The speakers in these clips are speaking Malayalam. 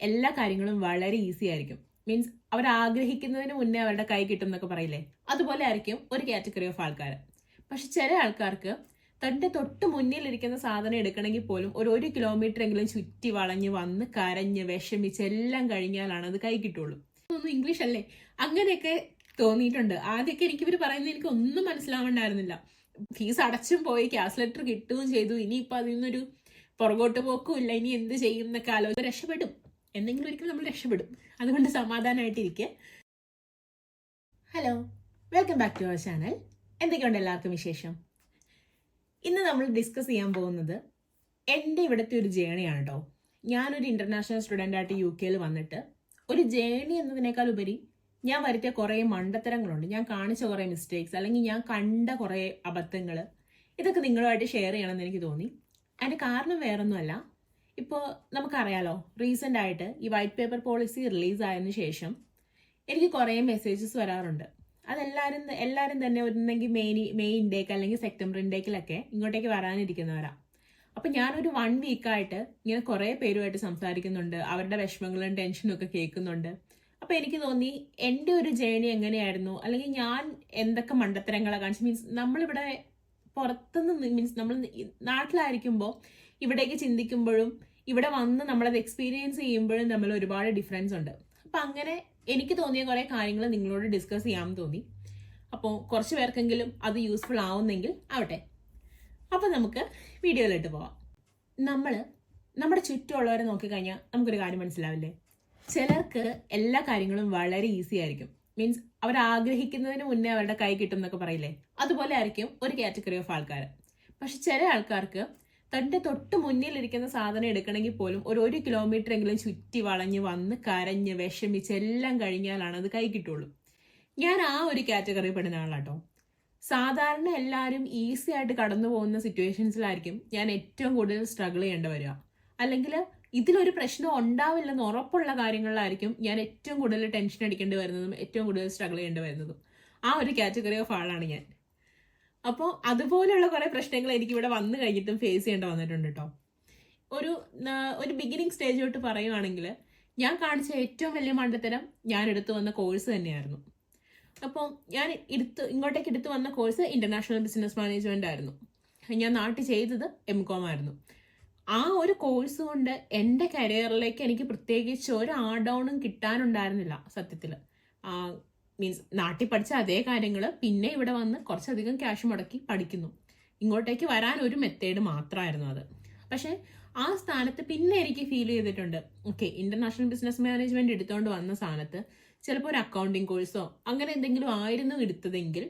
എല്ലാ കാര്യങ്ങളും വളരെ ഈസി ആയിരിക്കും. മീൻസ് അവർ ആഗ്രഹിക്കുന്നതിന് മുന്നേ അവരുടെ കൈ കിട്ടും എന്നൊക്കെ പറയില്ലേ, അതുപോലെ ആയിരിക്കും ഒരു കാറ്റഗറി ഓഫ് ആൾക്കാർ. പക്ഷെ ചില ആൾക്കാർക്ക് തന്റെ തൊട്ട് മുന്നിലിരിക്കുന്ന സാധനം എടുക്കണമെങ്കിൽ പോലും ഒരു കിലോമീറ്റർ എങ്കിലും ചുറ്റി വളഞ്ഞ് വന്ന് കരഞ്ഞ് വിഷമിച്ച് എല്ലാം കഴിഞ്ഞാലാണ് അത് കൈ കിട്ടുള്ളൂ. ഒന്നും ഇംഗ്ലീഷ് അല്ലേ, അങ്ങനെയൊക്കെ തോന്നിയിട്ടുണ്ട്. ആദ്യമൊക്കെ ഇവർ പറയുന്നത് എനിക്ക് ഒന്നും മനസ്സിലാവണ്ടായിരുന്നില്ല. ഫീസ് അടച്ചും പോയി, ക്യാഷ് ലെറ്റർ കിട്ടുകയും ചെയ്തു, ഇനിയിപ്പോൾ അതിൽ നിന്നൊരു പുറകോട്ട് പോക്കും ഇല്ല, ഇനി എന്ത് ചെയ്യും എന്നൊക്കെ ആലോചിച്ച് രക്ഷപ്പെടും. എന്തെങ്കിലും ഒരിക്കലും നമ്മൾ രക്ഷപ്പെടും. അതുകൊണ്ട് സമാധാനമായിട്ടിരിക്കുക. Hello, welcome back to our channel. എന്തൊക്കെയുണ്ട് എല്ലാവർക്കും വിശേഷം? ഇന്ന് നമ്മൾ ഡിസ്കസ് ചെയ്യാൻ പോകുന്നത് എൻ്റെ ഇവിടുത്തെ ഒരു ജേണിയാണ് കേട്ടോ. ഞാനൊരു ഇന്റർനാഷണൽ സ്റ്റുഡൻ്റ് ആയിട്ട് UK വന്നിട്ട് ഒരു ജേണി എന്നതിനേക്കാൾ ഉപരി ഞാൻ വരുത്തിയ കുറേ മണ്ടത്തരങ്ങളുണ്ട്, ഞാൻ കാണിച്ച കുറേ മിസ്റ്റേക്സ്, അല്ലെങ്കിൽ ഞാൻ കണ്ട കുറേ അബദ്ധങ്ങൾ, ഇതൊക്കെ നിങ്ങളുമായിട്ട് ഷെയർ ചെയ്യണമെന്ന് എനിക്ക് തോന്നി. അതിൻ്റെ കാരണം വേറൊന്നുമല്ല, ഇപ്പോൾ നമുക്കറിയാലോ, റീസെൻ്റ് ആയിട്ട് ഈ വൈറ്റ് പേപ്പർ പോളിസി റിലീസായതിനു ശേഷം എനിക്ക് കുറേ മെസ്സേജസ് വരാറുണ്ട്. എല്ലാവരും തന്നെ ഒന്നെങ്കിൽ മെയ് ഇൻടേക്ക് അല്ലെങ്കിൽ സെപ്റ്റംബർ ഇൻടേക്കിലൊക്കെ ഇങ്ങോട്ടേക്ക് വരാനിരിക്കുന്നവരാ. അപ്പം ഞാനൊരു 1 വീക്കായിട്ട് ഇങ്ങനെ കുറേ പേരുമായിട്ട് സംസാരിക്കുന്നുണ്ട്, അവരുടെ വിഷമങ്ങളും ടെൻഷനും ഒക്കെ കേൾക്കുന്നുണ്ട്. അപ്പം എനിക്ക് തോന്നി എൻ്റെ ഒരു ജേണി എങ്ങനെയായിരുന്നു, അല്ലെങ്കിൽ ഞാൻ എന്തൊക്കെ മണ്ടത്തരങ്ങളാണ് കാണിച്ചു. മീൻസ് നമ്മളിവിടെ പുറത്തുനിന്ന്, മീൻസ് നമ്മൾ നാട്ടിലായിരിക്കുമ്പോൾ ഇവിടേക്ക് ചിന്തിക്കുമ്പോഴും ഇവിടെ വന്ന് നമ്മളത് എക്സ്പീരിയൻസ് ചെയ്യുമ്പോഴും തമ്മിൽ ഒരുപാട് ഡിഫറൻസ് ഉണ്ട്. അപ്പം അങ്ങനെ എനിക്ക് തോന്നിയ കുറേ കാര്യങ്ങൾ നിങ്ങളോട് ഡിസ്കസ് ചെയ്യാമെന്ന് തോന്നി. അപ്പോൾ കുറച്ച് പേർക്കെങ്കിലും അത് യൂസ്ഫുൾ ആവുന്നെങ്കിൽ ആവട്ടെ. അപ്പം നമുക്ക് വീഡിയോയിലിട്ട് പോവാം. നമ്മുടെ ചുറ്റുമുള്ളവരെ നോക്കിക്കഴിഞ്ഞാൽ നമുക്കൊരു കാര്യം മനസ്സിലാവില്ലേ, ചിലർക്ക് എല്ലാ കാര്യങ്ങളും വളരെ ഈസി ആയിരിക്കും. മീൻസ് അവർ ആഗ്രഹിക്കുന്നതിന് മുന്നേ അവരുടെ കൈ കിട്ടും എന്നൊക്കെ പറയില്ലേ, അതുപോലെ ആയിരിക്കും ഒരു കാറ്റഗറി ഓഫ് ആൾക്കാർ. പക്ഷെ ചില ആൾക്കാർക്ക് തന്റെ തൊട്ട് മുന്നിലിരിക്കുന്ന സാധനം എടുക്കണമെങ്കിൽ പോലും ഒരു കിലോമീറ്റർ എങ്കിലും ചുറ്റി വളഞ്ഞ് വന്ന് കരഞ്ഞ് വിഷമിച്ച് എല്ലാം കഴിഞ്ഞാലാണ് അത് കൈ കിട്ടുള്ളൂ. ഞാൻ ആ ഒരു കാറ്റഗറി പെടുന്ന ആളാട്ടോ. സാധാരണ എല്ലാവരും ഈസി ആയിട്ട് കടന്നു പോകുന്ന സിറ്റുവേഷൻസിലായിരിക്കും ഞാൻ ഏറ്റവും കൂടുതൽ സ്ട്രഗിൾ ചെയ്യേണ്ടി വരിക. അല്ലെങ്കിൽ ഇതിലൊരു പ്രശ്നം ഉണ്ടാവില്ലെന്ന് ഉറപ്പുള്ള കാര്യങ്ങളിലായിരിക്കും ഞാൻ ഏറ്റവും കൂടുതൽ ടെൻഷൻ അടിക്കേണ്ടി വരുന്നതും ഏറ്റവും കൂടുതൽ സ്ട്രഗിൾ ചെയ്യേണ്ടി വരുന്നതും. ആ ഒരു കാറ്റഗറി ഓഫ് ആളാണ് ഞാൻ. അപ്പോൾ അതുപോലെയുള്ള കുറേ പ്രശ്നങ്ങൾ എനിക്കിവിടെ വന്നു കഴിഞ്ഞിട്ടും ഫേസ് ചെയ്യേണ്ടി വന്നിട്ടുണ്ട് കേട്ടോ. ഒരു ബിഗിനിങ് സ്റ്റേജ് തൊട്ട് പറയുവാണെങ്കിൽ ഞാൻ കാണിച്ച ഏറ്റവും വലിയ മണ്ടത്തരം ഞാൻ എടുത്തു വന്ന കോഴ്സ് തന്നെയായിരുന്നു. അപ്പോൾ ഞാൻ ഇങ്ങോട്ടേക്ക് എടുത്തു വന്ന കോഴ്സ് ഇന്റർനാഷണൽ ബിസിനസ് മാനേജ്മെന്റ് ആയിരുന്നു. ഞാൻ നാട്ടിൽ ചെയ്തത് MCOM ആയിരുന്നു. ആ ഒരു കോഴ്സ് കൊണ്ട് എൻ്റെ കരിയറിലേക്ക് എനിക്ക് പ്രത്യേകിച്ച് ഒരു ആഡ് ഓണും കിട്ടാനുണ്ടായിരുന്നില്ല സത്യത്തിൽ. മീൻസ് നാട്ടിൽ പഠിച്ച അതേ കാര്യങ്ങൾ പിന്നെ ഇവിടെ വന്ന് കുറച്ചധികം ക്യാഷ് മുടക്കി പഠിക്കുന്നു. ഇങ്ങോട്ടേക്ക് വരാൻ ഒരു മെത്തേഡ് മാത്രമായിരുന്നു അത്. പക്ഷെ ആ സ്ഥാനത്ത് പിന്നെ എനിക്ക് ഫീൽ ചെയ്തിട്ടുണ്ട്, ഓക്കെ, ഇന്റർനാഷണൽ ബിസിനസ് മാനേജ്മെന്റ് എടുത്തുകൊണ്ട് വന്ന സ്ഥാനത്ത് ചിലപ്പോൾ ഒരു അക്കൗണ്ടിങ് കോഴ്സോ അങ്ങനെ എന്തെങ്കിലും ആയിരുന്നു എടുത്തതെങ്കിൽ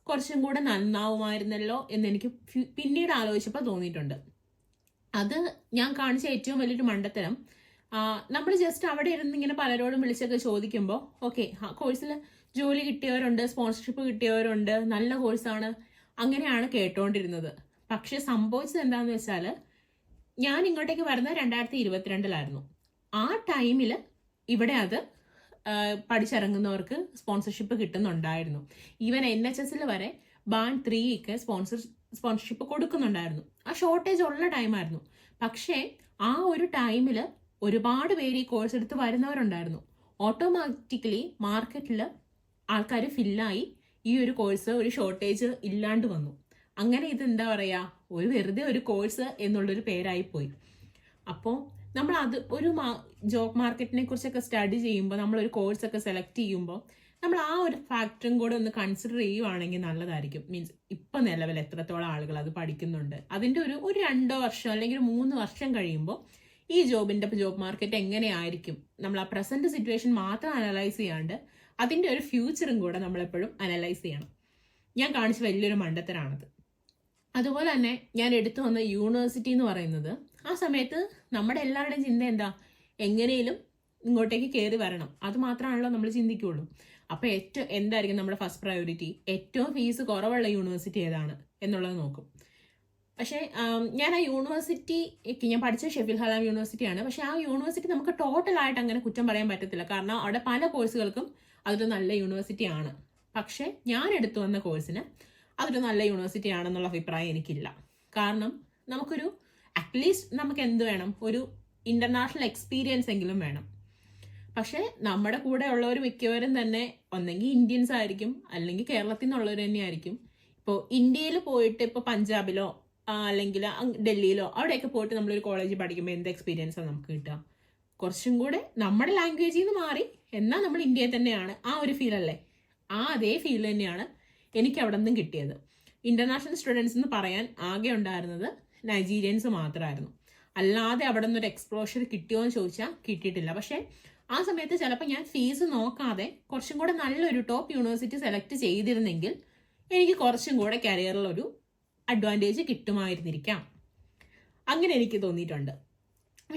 കുറച്ചും കൂടെ നന്നാവുമായിരുന്നല്ലോ എന്നെനിക്ക് പിന്നീട് ആലോചിച്ചപ്പോൾ തോന്നിയിട്ടുണ്ട്. അത് ഞാൻ കാണിച്ച ഏറ്റവും വലിയൊരു മണ്ടത്തരം. നമ്മൾ ജസ്റ്റ് അവിടെ ഇരുന്ന് ഇങ്ങനെ പലരോടും വിളിച്ചൊക്കെ ചോദിക്കുമ്പോൾ ഓക്കെ, ആ കോഴ്സിൽ ജോലി കിട്ടിയവരുണ്ട്, സ്പോൺസർഷിപ്പ് കിട്ടിയവരുണ്ട്, നല്ല കോഴ്സാണ്, അങ്ങനെയാണ് കേട്ടോണ്ടിരുന്നത്. പക്ഷെ സംഭവിച്ചത് എന്താണെന്ന് വെച്ചാൽ ഞാൻ ഇങ്ങോട്ടേക്ക് വരുന്നത് 2022 ആ ടൈമിൽ ഇവിടെ അത് പഠിച്ചിറങ്ങുന്നവർക്ക് സ്പോൺസർഷിപ്പ് കിട്ടുന്നുണ്ടായിരുന്നു. ഈവൻ NHS വരെ ബാൻ 3 സ്പോൺസർഷിപ്പ് കൊടുക്കുന്നുണ്ടായിരുന്നു. ആ ഷോർട്ടേജ് ഉള്ള ടൈമായിരുന്നു. പക്ഷേ ആ ഒരു ടൈമിൽ ഒരുപാട് പേര് ഈ കോഴ്സ് എടുത്ത് വരുന്നവരുണ്ടായിരുന്നു. ഓട്ടോമാറ്റിക്കലി മാർക്കറ്റിൽ ആൾക്കാർ ഫില്ലായി ഈ ഒരു കോഴ്സ് ഒരു ഷോർട്ടേജ് ഇല്ലാണ്ട് വന്നു. അങ്ങനെ ഇത് എന്താ പറയുക, വെറുതെ ഒരു കോഴ്സ് എന്നുള്ളൊരു പേരായി പോയി. അപ്പോൾ നമ്മൾ അത് ഒരു ജോബ് മാർക്കറ്റിനെ കുറിച്ചൊക്കെ സ്റ്റഡി ചെയ്യുമ്പോൾ, നമ്മളൊരു കോഴ്സൊക്കെ സെലക്ട് ചെയ്യുമ്പോൾ നമ്മൾ ആ ഒരു ഫാക്ടറും കൂടെ ഒന്ന് കൺസിഡർ ചെയ്യുവാണെങ്കിൽ നല്ലതായിരിക്കും. മീൻസ് ഇപ്പം നിലവിൽ എത്രത്തോളം ആളുകൾ അത് പഠിക്കുന്നുണ്ട്, അതിൻ്റെ ഒരു 2 വർഷം അല്ലെങ്കിൽ 3 വർഷം കഴിയുമ്പോൾ ഈ ജോബ് മാർക്കറ്റ് എങ്ങനെയായിരിക്കും, നമ്മൾ ആ പ്രസന്റ് സിറ്റുവേഷൻ മാത്രം അനലൈസ് ചെയ്യാണ്ട് അതിൻ്റെ ഒരു ഫ്യൂച്ചറും കൂടെ നമ്മളെപ്പോഴും അനലൈസ് ചെയ്യണം. ഞാൻ കാണിച്ച വലിയൊരു മണ്ടത്തരാണത്. അതുപോലെ തന്നെ ഞാൻ എടുത്തു വന്ന യൂണിവേഴ്സിറ്റി എന്ന് പറയുന്നത്, ആ സമയത്ത് നമ്മുടെ എല്ലാവരുടെയും ചിന്ത എന്താ, എങ്ങനെയും ഇങ്ങോട്ടേക്ക് കയറി വരണം, അത് മാത്രമാണല്ലോ നമ്മൾ ചിന്തിക്കുള്ളൂ. അപ്പോൾ എന്തായിരിക്കും നമ്മുടെ ഫസ്റ്റ് പ്രയോറിറ്റി, ഏറ്റവും ഫീസ് കുറവുള്ള യൂണിവേഴ്സിറ്റി ഏതാണ് എന്നുള്ളത് നോക്കും. പക്ഷേ ഞാൻ ആ യൂണിവേഴ്സിറ്റി, ഞാൻ പഠിച്ച ഷെഫീൽഡ് ഹലാം യൂണിവേഴ്സിറ്റിയാണ്. പക്ഷെ ആ യൂണിവേഴ്സിറ്റി നമുക്ക് ടോട്ടലായിട്ട് അങ്ങനെ കുറ്റം പറയാൻ പറ്റത്തില്ല, കാരണം അവിടെ പല കോഴ്സുകൾക്കും അതൊരു നല്ല യൂണിവേഴ്സിറ്റി ആണ്. പക്ഷെ ഞാൻ എടുത്തു വന്ന കോഴ്സിന് അതൊരു നല്ല യൂണിവേഴ്സിറ്റി ആണെന്നുള്ള അഭിപ്രായം എനിക്കില്ല. കാരണം നമുക്കൊരു അറ്റ്ലീസ്റ്റ് നമുക്ക് എന്ത് വേണം, ഒരു ഇന്റർനാഷണൽ എക്സ്പീരിയൻസ് എങ്കിലും വേണം. പക്ഷെ നമ്മുടെ കൂടെ ഉള്ളവർ മിക്കവരും തന്നെ ഒന്നെങ്കിൽ ഇന്ത്യൻസ് ആയിരിക്കും, അല്ലെങ്കിൽ കേരളത്തിൽ നിന്നുള്ളവർ തന്നെ ആയിരിക്കും. ഇപ്പോൾ ഇന്ത്യയിൽ പോയിട്ട് ഇപ്പോൾ പഞ്ചാബിലോ അല്ലെങ്കിൽ ഡൽഹിയിലോ അവിടെയൊക്കെ പോയിട്ട് നമ്മളൊരു കോളേജിൽ പഠിക്കുമ്പോൾ എന്ത് എക്സ്പീരിയൻസാണ് നമുക്ക് കിട്ടുക? കുറച്ചും കൂടെ നമ്മുടെ ലാംഗ്വേജിൽ നിന്ന് മാറി, എന്നാൽ നമ്മൾ ഇന്ത്യയിൽ തന്നെയാണ്, ആ ഒരു ഫീൽ അല്ലേ? അതേ ഫീൽ തന്നെയാണ് എനിക്ക് അവിടെ നിന്നും കിട്ടിയത്. ഇന്റർനാഷണൽ സ്റ്റുഡൻസ് എന്ന് പറയാൻ ആകെ ഉണ്ടായിരുന്നത് നൈജീരിയൻസ് മാത്രമായിരുന്നു. അല്ലാതെ അവിടെ നിന്നൊരു എക്സ്പ്ലോഷർ കിട്ടിയോ എന്ന് ചോദിച്ചാൽ കിട്ടിയിട്ടില്ല. പക്ഷേ ആ സമയത്ത് ചിലപ്പോൾ ഞാൻ ഫീസ് നോക്കാതെ കുറച്ചും കൂടെ നല്ലൊരു ടോപ്പ് യൂണിവേഴ്സിറ്റി സെലക്ട് ചെയ്തിരുന്നെങ്കിൽ എനിക്ക് കുറച്ചും കൂടെ കരിയറിലൊരു അഡ്വാൻറ്റേജ് കിട്ടുമായിരുന്നിരിക്കാം. അങ്ങനെ എനിക്ക് തോന്നിയിട്ടുണ്ട്.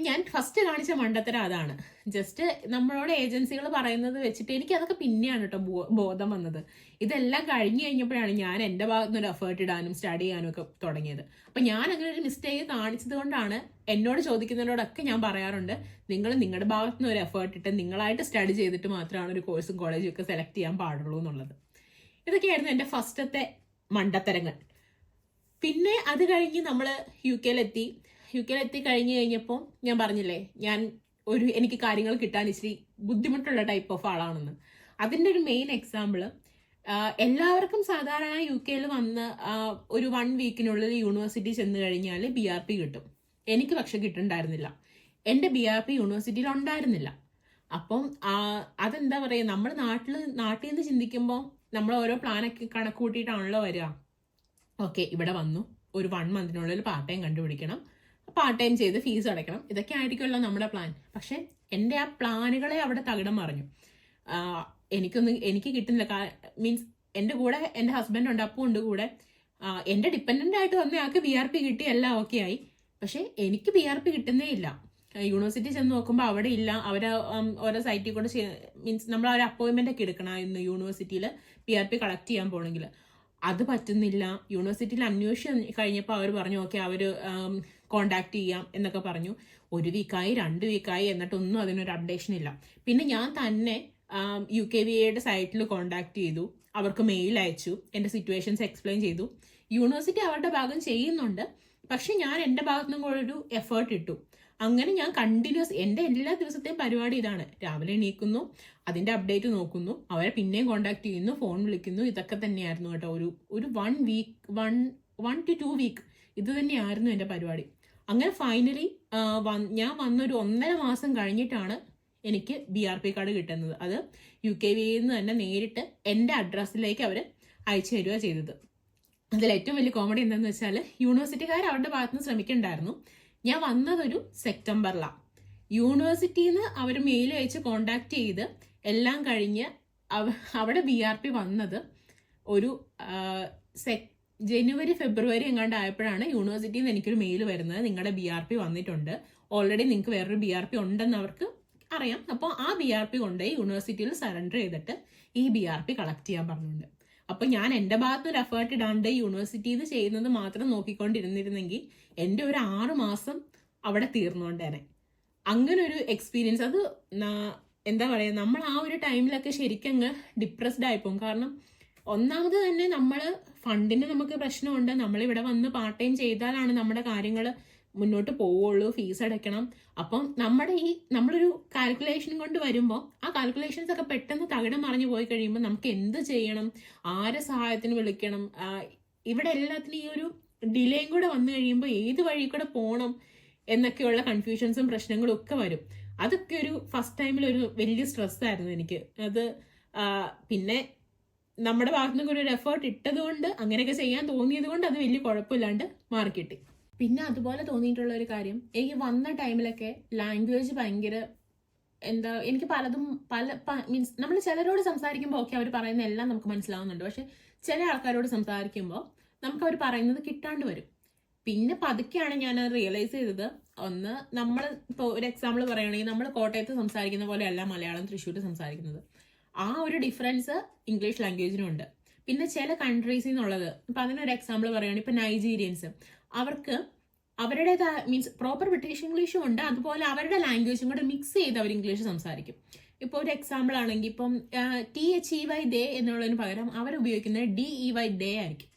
ഞാൻ ഫസ്റ്റ് കാണിച്ച മണ്ടത്തരം അതാണ്. ജസ്റ്റ് നമ്മളോട് ഏജൻസികൾ പറയുന്നത് വെച്ചിട്ട് എനിക്ക് അതൊക്കെ പിന്നെയാണ് കേട്ടോ ബോധം വന്നത്. ഇതെല്ലാം കഴിഞ്ഞു കഴിഞ്ഞപ്പോഴാണ് ഞാൻ എൻ്റെ ഭാഗത്തുനിന്നൊരു എഫേർട്ട് ഇടാനും സ്റ്റഡി ചെയ്യാനും ഒക്കെ തുടങ്ങിയത്. അപ്പം ഞാൻ അങ്ങനെ ഒരു മിസ്റ്റേക്ക് കാണിച്ചത് കൊണ്ടാണ് എന്നോട് ചോദിക്കുന്നതിനോടൊക്കെ ഞാൻ പറയാറുണ്ട്, നിങ്ങൾ നിങ്ങളുടെ ഭാഗത്തുനിന്ന് ഒരു എഫേർട്ട് ഇട്ട് നിങ്ങളായിട്ട് സ്റ്റഡി ചെയ്തിട്ട് മാത്രമാണ് ഒരു കോഴ്സും കോളേജും ഒക്കെ സെലക്ട് ചെയ്യാൻ പാടുള്ളൂ എന്നുള്ളത്. ഇതൊക്കെയായിരുന്നു എൻ്റെ ഫസ്റ്റത്തെ മണ്ടത്തരങ്ങൾ. പിന്നെ അത് കഴിഞ്ഞ് നമ്മൾ യു കെയിലെത്തി കഴിഞ്ഞപ്പോൾ ഞാൻ പറഞ്ഞില്ലേ, എനിക്ക് കാര്യങ്ങൾ കിട്ടാൻ ഇച്ചിരി ബുദ്ധിമുട്ടുള്ള ടൈപ്പ് ഓഫ് ആളാണെന്ന്. അതിൻ്റെ ഒരു മെയിൻ എക്സാമ്പിള്, എല്ലാവർക്കും സാധാരണ യു കെയിൽ വന്ന് ഒരു 1 വീക്കിനുള്ളിൽ യൂണിവേഴ്സിറ്റി ചെന്ന് കഴിഞ്ഞാൽ BRP കിട്ടും. എനിക്ക് പക്ഷെ കിട്ടുന്നുണ്ടായിരുന്നില്ല. എൻ്റെ BRP യൂണിവേഴ്സിറ്റിയിൽ ഉണ്ടായിരുന്നില്ല. അപ്പം അതെന്താ പറയുക, നമ്മൾ നാട്ടിൽ നിന്ന് ചിന്തിക്കുമ്പോൾ നമ്മൾ ഓരോ പ്ലാനൊക്കെ കണക്ക് കൂട്ടിയിട്ടാണല്ലോ വരിക. ഓക്കെ, ഇവിടെ വന്നു, ഒരു 1 മന്തിനുള്ളിൽ പാർട്ട് ടൈം കണ്ടുപിടിക്കണം, പാർട്ട് ടൈം ചെയ്ത് ഫീസ് അടയ്ക്കണം, ഇതൊക്കെ ആയിരിക്കുമല്ലോ നമ്മുടെ പ്ലാൻ. പക്ഷെ എൻ്റെ ആ പ്ലാനുകളെ അവിടെ തകിടം മറിഞ്ഞു. എനിക്ക് കിട്ടുന്നില്ല. മീൻസ് എൻ്റെ കൂടെ എൻ്റെ ഹസ്ബൻഡ് ഉണ്ട്, അപ്പം ഉണ്ട് കൂടെ. എൻ്റെ ഡിപ്പെൻഡൻ്റ് ആയിട്ട് വന്ന ആൾക്ക് BRP കിട്ടി, എല്ലാം ഓക്കെ ആയി. പക്ഷെ എനിക്ക് BRP കിട്ടുന്നേ ഇല്ല. യൂണിവേഴ്സിറ്റി ചെന്ന് നോക്കുമ്പോൾ അവിടെ ഇല്ല. അവർ ഓരോ സൈറ്റിൽ കൂടെ മീൻസ് നമ്മൾ ഒരു അപ്പോയിൻമെൻ്റ് ഒക്കെ എടുക്കണമായിരുന്നു യൂണിവേഴ്സിറ്റിയിൽ BRP കളക്ട് ചെയ്യാൻ പോകണമെങ്കിൽ. അത് പറ്റുന്നില്ല. യൂണിവേഴ്സിറ്റിയിൽ അന്വേഷിച്ച് കഴിഞ്ഞപ്പോൾ അവർ പറഞ്ഞു ഓക്കെ, അവർ കോണ്ടാക്ട് ചെയ്യാം എന്നൊക്കെ പറഞ്ഞു. 1 വീക്കായി 2 വീക്കായി, എന്നിട്ടൊന്നും അതിനൊരു അപ്ഡേഷൻ ഇല്ല. പിന്നെ ഞാൻ തന്നെ UKVAയുടെ സൈറ്റിൽ കോണ്ടാക്ട് ചെയ്തു, അവർക്ക് മെയിൽ അയച്ചു, എൻ്റെ സിറ്റുവേഷൻസ് എക്സ്പ്ലെയിൻ ചെയ്തു. യൂണിവേഴ്സിറ്റി അവരുടെ ഭാഗം ചെയ്യുന്നുണ്ട്, പക്ഷെ ഞാൻ എൻ്റെ ഭാഗത്തുനിന്നും കൂടെ ഒരു എഫേർട്ട് ഇട്ടു. അങ്ങനെ ഞാൻ കണ്ടിന്യൂസ് എൻ്റെ എല്ലാ ദിവസത്തെയും പരിപാടി ഇതാണ്. രാവിലെ എണീക്കുന്നു, അതിൻ്റെ അപ്ഡേറ്റ് നോക്കുന്നു, അവരെ പിന്നെയും കോണ്ടാക്ട് ചെയ്യുന്നു, ഫോൺ വിളിക്കുന്നു. ഇതൊക്കെ തന്നെയായിരുന്നു കേട്ടോ. ഒരു 1 to 2 വീക്ക് ഇത് തന്നെയായിരുന്നു എൻ്റെ പരിപാടി. അങ്ങനെ ഫൈനലി ഞാൻ വന്നൊരു 1.5 മാസം കഴിഞ്ഞിട്ടാണ് എനിക്ക് BRP കാർഡ് കിട്ടുന്നത്. അത് UKVAയിൽ നിന്ന് തന്നെ നേരിട്ട് എൻ്റെ അഡ്രസ്സിലേക്ക് അവർ അയച്ചു തരിക ചെയ്തത്. അതിൽ ഏറ്റവും വലിയ കോമഡി എന്താണെന്ന് വെച്ചാൽ, യൂണിവേഴ്സിറ്റിക്കാർ അവരുടെ ഭാഗത്തുനിന്ന് ശ്രമിക്കണ്ടായിരുന്നു. ഞാൻ വന്നതൊരു സെപ്റ്റംബറിലാണ്. യൂണിവേഴ്സിറ്റിയിൽ നിന്ന് അവർ മെയിൽ അയച്ച് കോണ്ടാക്ട് ചെയ്ത് എല്ലാം കഴിഞ്ഞ് അവിടെ BRP വന്നത് ഒരു ജനുവരി ഫെബ്രുവരി എങ്ങാണ്ട് ആയപ്പോഴാണ് യൂണിവേഴ്സിറ്റിയിൽ നിന്ന് എനിക്കൊരു മെയിൽ വരുന്നത്, നിങ്ങളുടെ BRP വന്നിട്ടുണ്ട്, ഓൾറെഡി നിങ്ങൾക്ക് വേറൊരു BRP ഉണ്ടെന്ന് അവർക്ക് അറിയാം. അപ്പോൾ ആ BRP കൊണ്ടുപോയി യൂണിവേഴ്സിറ്റിയിൽ സറണ്ടർ ചെയ്തിട്ട് ഈ BRP കളക്ട് ചെയ്യാൻ പറഞ്ഞിട്ടുണ്ട്. അപ്പം ഞാൻ എൻ്റെ ഭാഗത്തൊരു എഫേർട്ട് ഇടാണ്ട് യൂണിവേഴ്സിറ്റിയിൽ നിന്ന് ചെയ്യുന്നത് മാത്രം നോക്കിക്കൊണ്ടിരുന്നിരുന്നെങ്കിൽ എൻ്റെ ഒരു 6 മാസം അവിടെ തീർന്നുകൊണ്ടേനെ. അങ്ങനെ ഒരു എക്സ്പീരിയൻസ്, അത് എന്താ പറയുക, നമ്മൾ ആ ഒരു ടൈമിലൊക്കെ ശരിക്കും അങ്ങ് ഡിപ്രസ്ഡ് ആയിപ്പോകും. കാരണം ഒന്നാമത് തന്നെ നമ്മൾ ഫണ്ടിന് നമുക്ക് പ്രശ്നമുണ്ട്. നമ്മളിവിടെ വന്ന് പാർട്ട് ടൈം ചെയ്താലാണ് നമ്മുടെ കാര്യങ്ങൾ മുന്നോട്ട് പോവുള്ളൂ, ഫീസ് അടയ്ക്കണം. അപ്പം നമ്മളൊരു കാൽക്കുലേഷൻ കൊണ്ട് വരുമ്പോൾ ആ കാൽക്കുലേഷൻസ് ഒക്കെ പെട്ടെന്ന് തകിടം മറിഞ്ഞു പോയി കഴിയുമ്പോൾ നമുക്ക് എന്ത് ചെയ്യണം, ആരെ സഹായത്തിന് വിളിക്കണം, ഇവിടെ എല്ലാത്തിനും ഈ ഒരു ഡിലേയും കൂടെ വന്നു കഴിയുമ്പോൾ ഏത് വഴി കൂടെ പോകണം എന്നൊക്കെയുള്ള കൺഫ്യൂഷൻസും പ്രശ്നങ്ങളും ഒക്കെ വരും. അതൊക്കെ ഒരു ഫസ്റ്റ് ടൈമിൽ ഒരു വലിയ സ്ട്രെസ്സായിരുന്നു എനിക്ക്. അത് പിന്നെ നമ്മുടെ ഭാഗത്തുനിന്ന് ഒരു എഫേർട്ട് ഇട്ടത് കൊണ്ട്, അങ്ങനെയൊക്കെ ചെയ്യാൻ തോന്നിയത് കൊണ്ട് അത് വലിയ കുഴപ്പമില്ലാണ്ട് മാറിക്കിട്ടി. പിന്നെ അതുപോലെ തോന്നിയിട്ടുള്ള ഒരു കാര്യം, എനിക്ക് വന്ന ടൈമിലൊക്കെ ലാംഗ്വേജ് ഭയങ്കര എനിക്ക് മീൻസ് നമ്മൾ ചിലരോട് സംസാരിക്കുമ്പോൾ ഓക്കെ അവർ പറയുന്ന എല്ലാം നമുക്ക് മനസ്സിലാവുന്നുണ്ട്. പക്ഷെ ചില ആൾക്കാരോട് സംസാരിക്കുമ്പോൾ നമുക്ക് അവർ പറയുന്നത് കിട്ടാണ്ട് വരും. പിന്നെ പതുക്കെയാണ് ഞാൻ റിയലൈസ് ചെയ്തത്. ഒന്ന്, നമ്മൾ ഇപ്പോൾ ഒരു എക്സാമ്പിൾ പറയുകയാണെങ്കിൽ നമ്മൾ കോട്ടയത്ത് സംസാരിക്കുന്ന പോലെയല്ല മലയാളം തൃശ്ശൂർ സംസാരിക്കുന്നത്. ആ ഒരു ഡിഫറൻസ് ഇംഗ്ലീഷ് ലാംഗ്വേജിനും ഉണ്ട്. പിന്നെ ചില കൺട്രീസിൽ നിന്നുള്ളത്, ഇപ്പം അതിനൊരു എക്സാമ്പിൾ പറയുകയാണെങ്കിൽ ഇപ്പം നൈജീരിയൻസ്, അവർക്ക് അവരുടേതായ മീൻസ് പ്രോപ്പർ ബ്രിട്ടീഷ് ഇംഗ്ലീഷും ഉണ്ട്, അതുപോലെ അവരുടെ ലാംഗ്വേജും കൂടെ മിക്സ് ചെയ്ത് അവർ ഇംഗ്ലീഷ് സംസാരിക്കും. ഇപ്പോൾ ഒരു എക്സാമ്പിൾ ആണെങ്കിൽ ഇപ്പം THEY ദേ എന്നുള്ളതിന് പകരം അവർ ഉപയോഗിക്കുന്നത് DEY ഡേ ആയിരിക്കും.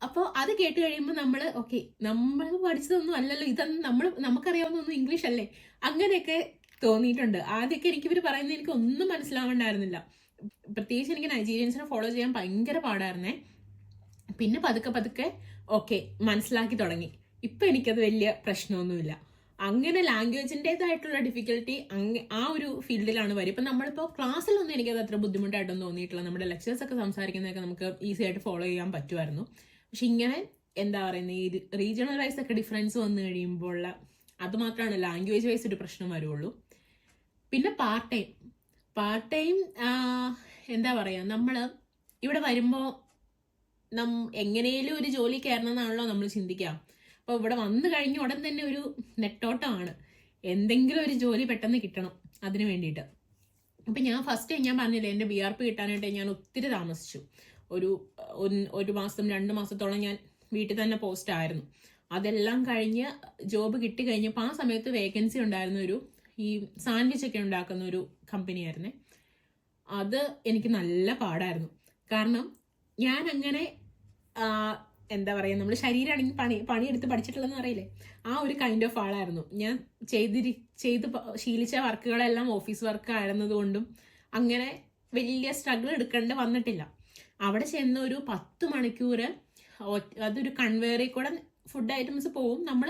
അപ്പോൾ അത് കേട്ട് കഴിയുമ്പോൾ നമ്മൾ ഓക്കെ, നമ്മൾ പഠിച്ചതൊന്നും അല്ലല്ലോ, ഇതൊന്നും നമുക്കറിയാവുന്നൊന്നും ഇംഗ്ലീഷ് അല്ലേ, അങ്ങനെയൊക്കെ തോന്നിയിട്ടുണ്ട്. ആദ്യമൊക്കെ ഇവർ പറയുന്നത് എനിക്ക് ഒന്നും മനസ്സിലാവണ്ടായിരുന്നില്ല. പ്രത്യേകിച്ച് എനിക്ക് നൈജീരിയൻസിനെ ഫോളോ ചെയ്യാൻ ഭയങ്കര പാടായിരുന്നേ. പിന്നെ പതുക്കെ പതുക്കെ ഓക്കെ മനസ്സിലാക്കി തുടങ്ങി. ഇപ്പൊ എനിക്കത് വലിയ പ്രശ്നമൊന്നുമില്ല. അങ്ങനെ ലാംഗ്വേജിൻ്റെതായിട്ടുള്ള ഡിഫിക്കൽട്ടി ആ ഒരു ഫീൽഡിലാണ് വരും. ഇപ്പം നമ്മളിപ്പോൾ ക്ലാസ്സിലൊന്നും എനിക്കത് അത്ര ബുദ്ധിമുട്ടായിട്ടൊന്നും തോന്നിയിട്ടില്ല. നമ്മുടെ ലെക്ചേഴ്സ് ഒക്കെ സംസാരിക്കുന്നതൊക്കെ നമുക്ക് ഈസി ആയിട്ട് ഫോളോ ചെയ്യാൻ പറ്റുമായിരുന്നു. പക്ഷെ ഇങ്ങനെ എന്താ പറയുന്നത്, ഈ റീജിയണൽ വൈസ് ഒക്കെ ഡിഫറൻസ് വന്നു കഴിയുമ്പോൾ അത് മാത്രമാണ് ലാംഗ്വേജ് വൈസ് ഒരു പ്രശ്നം വരുള്ളൂ. പിന്നെ പാർട്ട് ടൈം എന്താ പറയുക, നമ്മൾ ഇവിടെ വരുമ്പോൾ എങ്ങനെയും ഒരു ജോലി കയറണം എന്നാണല്ലോ നമ്മൾ ചിന്തിക്കുക. അപ്പോൾ ഇവിടെ വന്നു കഴിഞ്ഞ ഉടൻ തന്നെ ഒരു നെട്ടോട്ടമാണ്, എന്തെങ്കിലും ഒരു ജോലി പെട്ടെന്ന് കിട്ടണം അതിന് വേണ്ടിയിട്ട്. അപ്പം ഞാൻ ഫസ്റ്റ് ഞാൻ പറഞ്ഞില്ലേ, എൻ്റെ BRP കിട്ടാനായിട്ട് ഞാൻ ഒത്തിരി താമസിച്ചു. ഒരു മാസം 2 മാസത്തോളം ഞാൻ വീട്ടിൽ തന്നെ പോസ്റ്റ് ആയിരുന്നു. അതെല്ലാം കഴിഞ്ഞ് ജോബ് കിട്ടി കഴിഞ്ഞപ്പോൾ ആ സമയത്ത് വേക്കൻസി ഉണ്ടായിരുന്ന ഈ സാൻഡ്വിച്ച് ഒക്കെ ഉണ്ടാക്കുന്ന ഒരു കമ്പനിയായിരുന്നേ. അത് എനിക്ക് നല്ല പാടായിരുന്നു. കാരണം ഞാൻ അങ്ങനെ എന്താ പറയുക, നമ്മൾ ശരീരമാണെങ്കിൽ പണിയെടുത്ത് പഠിച്ചിട്ടുള്ളതെന്ന് അറിയില്ലേ, ആ ഒരു കൈൻഡ് ഓഫ് ആളായിരുന്നു ഞാൻ. ചെയ്ത് ശീലിച്ച വർക്കുകളെല്ലാം ഓഫീസ് വർക്ക് ആയിരുന്നതുകൊണ്ടും അങ്ങനെ വലിയ സ്ട്രഗിൾ എടുക്കേണ്ടി വന്നിട്ടില്ല. അവിടെ ചെന്ന് ഒരു 10 മണിക്കൂർ അതൊരു കൺവെയറിൽ കൂടെ ഫുഡ് ഐറ്റംസ് പോവും, നമ്മൾ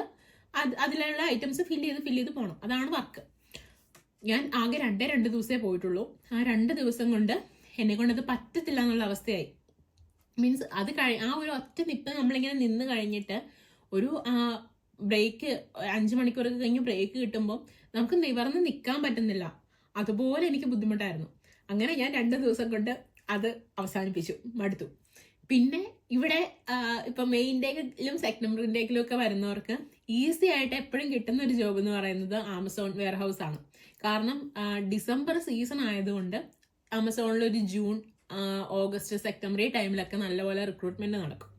അതിലുള്ള ഐറ്റംസ് ഫില്ല് ചെയ്ത് പോകണം. അതാണ് വർക്ക്. ഞാൻ ആകെ 2 ദിവസമേ പോയിട്ടുള്ളൂ. ആ 2 ദിവസം കൊണ്ട് എന്നെ കൊണ്ടത് പറ്റത്തില്ല എന്നുള്ള അവസ്ഥയായി. മീൻസ് അത് ആ ഒരു ഒറ്റ നിപ്പ് നമ്മളിങ്ങനെ നിന്ന് കഴിഞ്ഞിട്ട് ഒരു ബ്രേക്ക് 5 മണിക്കൂറൊക്കെ കഴിഞ്ഞ് ബ്രേക്ക് കിട്ടുമ്പോൾ നമുക്ക് നിവർന്ന് നിൽക്കാൻ പറ്റുന്നില്ല. അതുപോലെ എനിക്ക് ബുദ്ധിമുട്ടായിരുന്നു. അങ്ങനെ ഞാൻ 2 ദിവസം കൊണ്ട് അത് അവസാനിപ്പിച്ചു, മടുത്തു. പിന്നെ ഇവിടെ ഇപ്പൊ മെയ് ഇൻടേക്കിലും സെപ്റ്റംബർ ഇൻടേക്കിലും ഒക്കെ വരുന്നവർക്ക് ഈസി ആയിട്ട് എപ്പോഴും കിട്ടുന്ന ഒരു ജോബ് എന്ന് പറയുന്നത് ആമസോൺ വെയർഹൗസ് ആണ്. കാരണം ഡിസംബർ സീസൺ ആയതുകൊണ്ട് ആമസോണിൽ ഒരു ജൂൺ, ഓഗസ്റ്റ്, സെപ്റ്റംബർ ഈ ടൈമിലൊക്കെ നല്ലപോലെ റിക്രൂട്ട്മെന്റ് നടക്കും.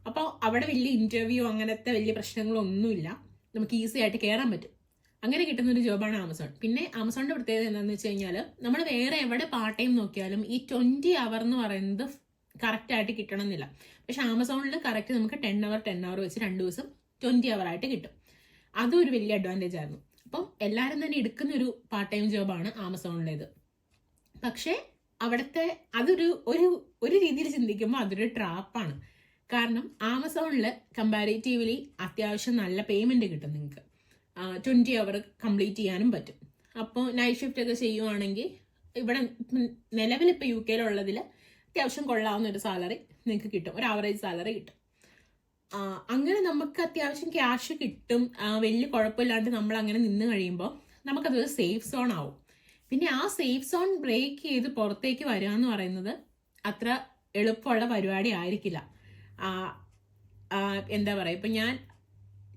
അപ്പോൾ അവിടെ വലിയ ഇന്റർവ്യൂ അങ്ങനത്തെ വലിയ പ്രശ്നങ്ങളൊന്നുമില്ല, നമുക്ക് ഈസി ആയിട്ട് കയറാൻ പറ്റും. അങ്ങനെ കിട്ടുന്ന ഒരു ജോബാണ് ആമസോൺ. പിന്നെ ആമസോണിന്റെ പ്രത്യേകത എന്താണെന്ന് വെച്ച് കഴിഞ്ഞാൽ നമ്മൾ വേറെ എവിടെ പാർട്ട് ടൈം നോക്കിയാലും ഈ 20 അവർ എന്ന് പറയുന്നത് കറക്റ്റ് ആയിട്ട് കിട്ടണം എന്നില്ല. പക്ഷെ ആമസോണിൽ കറക്റ്റ് നമുക്ക് 10 അവർ വെച്ച് 2 ദിവസം 20 അവർ ആയിട്ട് കിട്ടും. അതും ഒരു വലിയ അഡ്വാൻറ്റേജ് ആയിരുന്നു. അപ്പം എല്ലാവരും തന്നെ എടുക്കുന്ന ഒരു പാർട്ട് ടൈം ജോബാണ് ആമസോണിലേത്. പക്ഷേ അവിടുത്തെ അതൊരു രീതിയിൽ ചിന്തിക്കുമ്പോൾ അതൊരു ട്രാപ്പാണ്. കാരണം ആമസോണിൽ കമ്പാരിറ്റീവ്ലി അത്യാവശ്യം നല്ല പേയ്മെന്റ് കിട്ടും നിങ്ങൾക്ക്. 20 അവർ കംപ്ലീറ്റ് ചെയ്യാനും പറ്റും. അപ്പോൾ നൈറ്റ് ഷിഫ്റ്റ് ഒക്കെ ചെയ്യുവാണെങ്കിൽ ഇവിടെ നിലവിൽ ഇപ്പോൾ UK അത്യാവശ്യം കൊള്ളാവുന്ന ഒരു സാലറി നിങ്ങൾക്ക് കിട്ടും, ഒരു ആവറേജ് സാലറി കിട്ടും. അങ്ങനെ നമുക്ക് അത്യാവശ്യം ക്യാഷ് കിട്ടും. വലിയ കുഴപ്പമില്ലാണ്ട് നമ്മൾ അങ്ങനെ നിന്ന് കഴിയുമ്പോൾ നമുക്കതൊരു സേഫ് സോൺ ആവും. പിന്നെ ആ സേഫ് സോൺ ബ്രേക്ക് ചെയ്ത് പുറത്തേക്ക് വരിക എന്ന് പറയുന്നത് അത്ര എളുപ്പമുള്ള പരിപാടി ആയിരിക്കില്ല. എന്താ പറയുക, ഇപ്പം ഞാൻ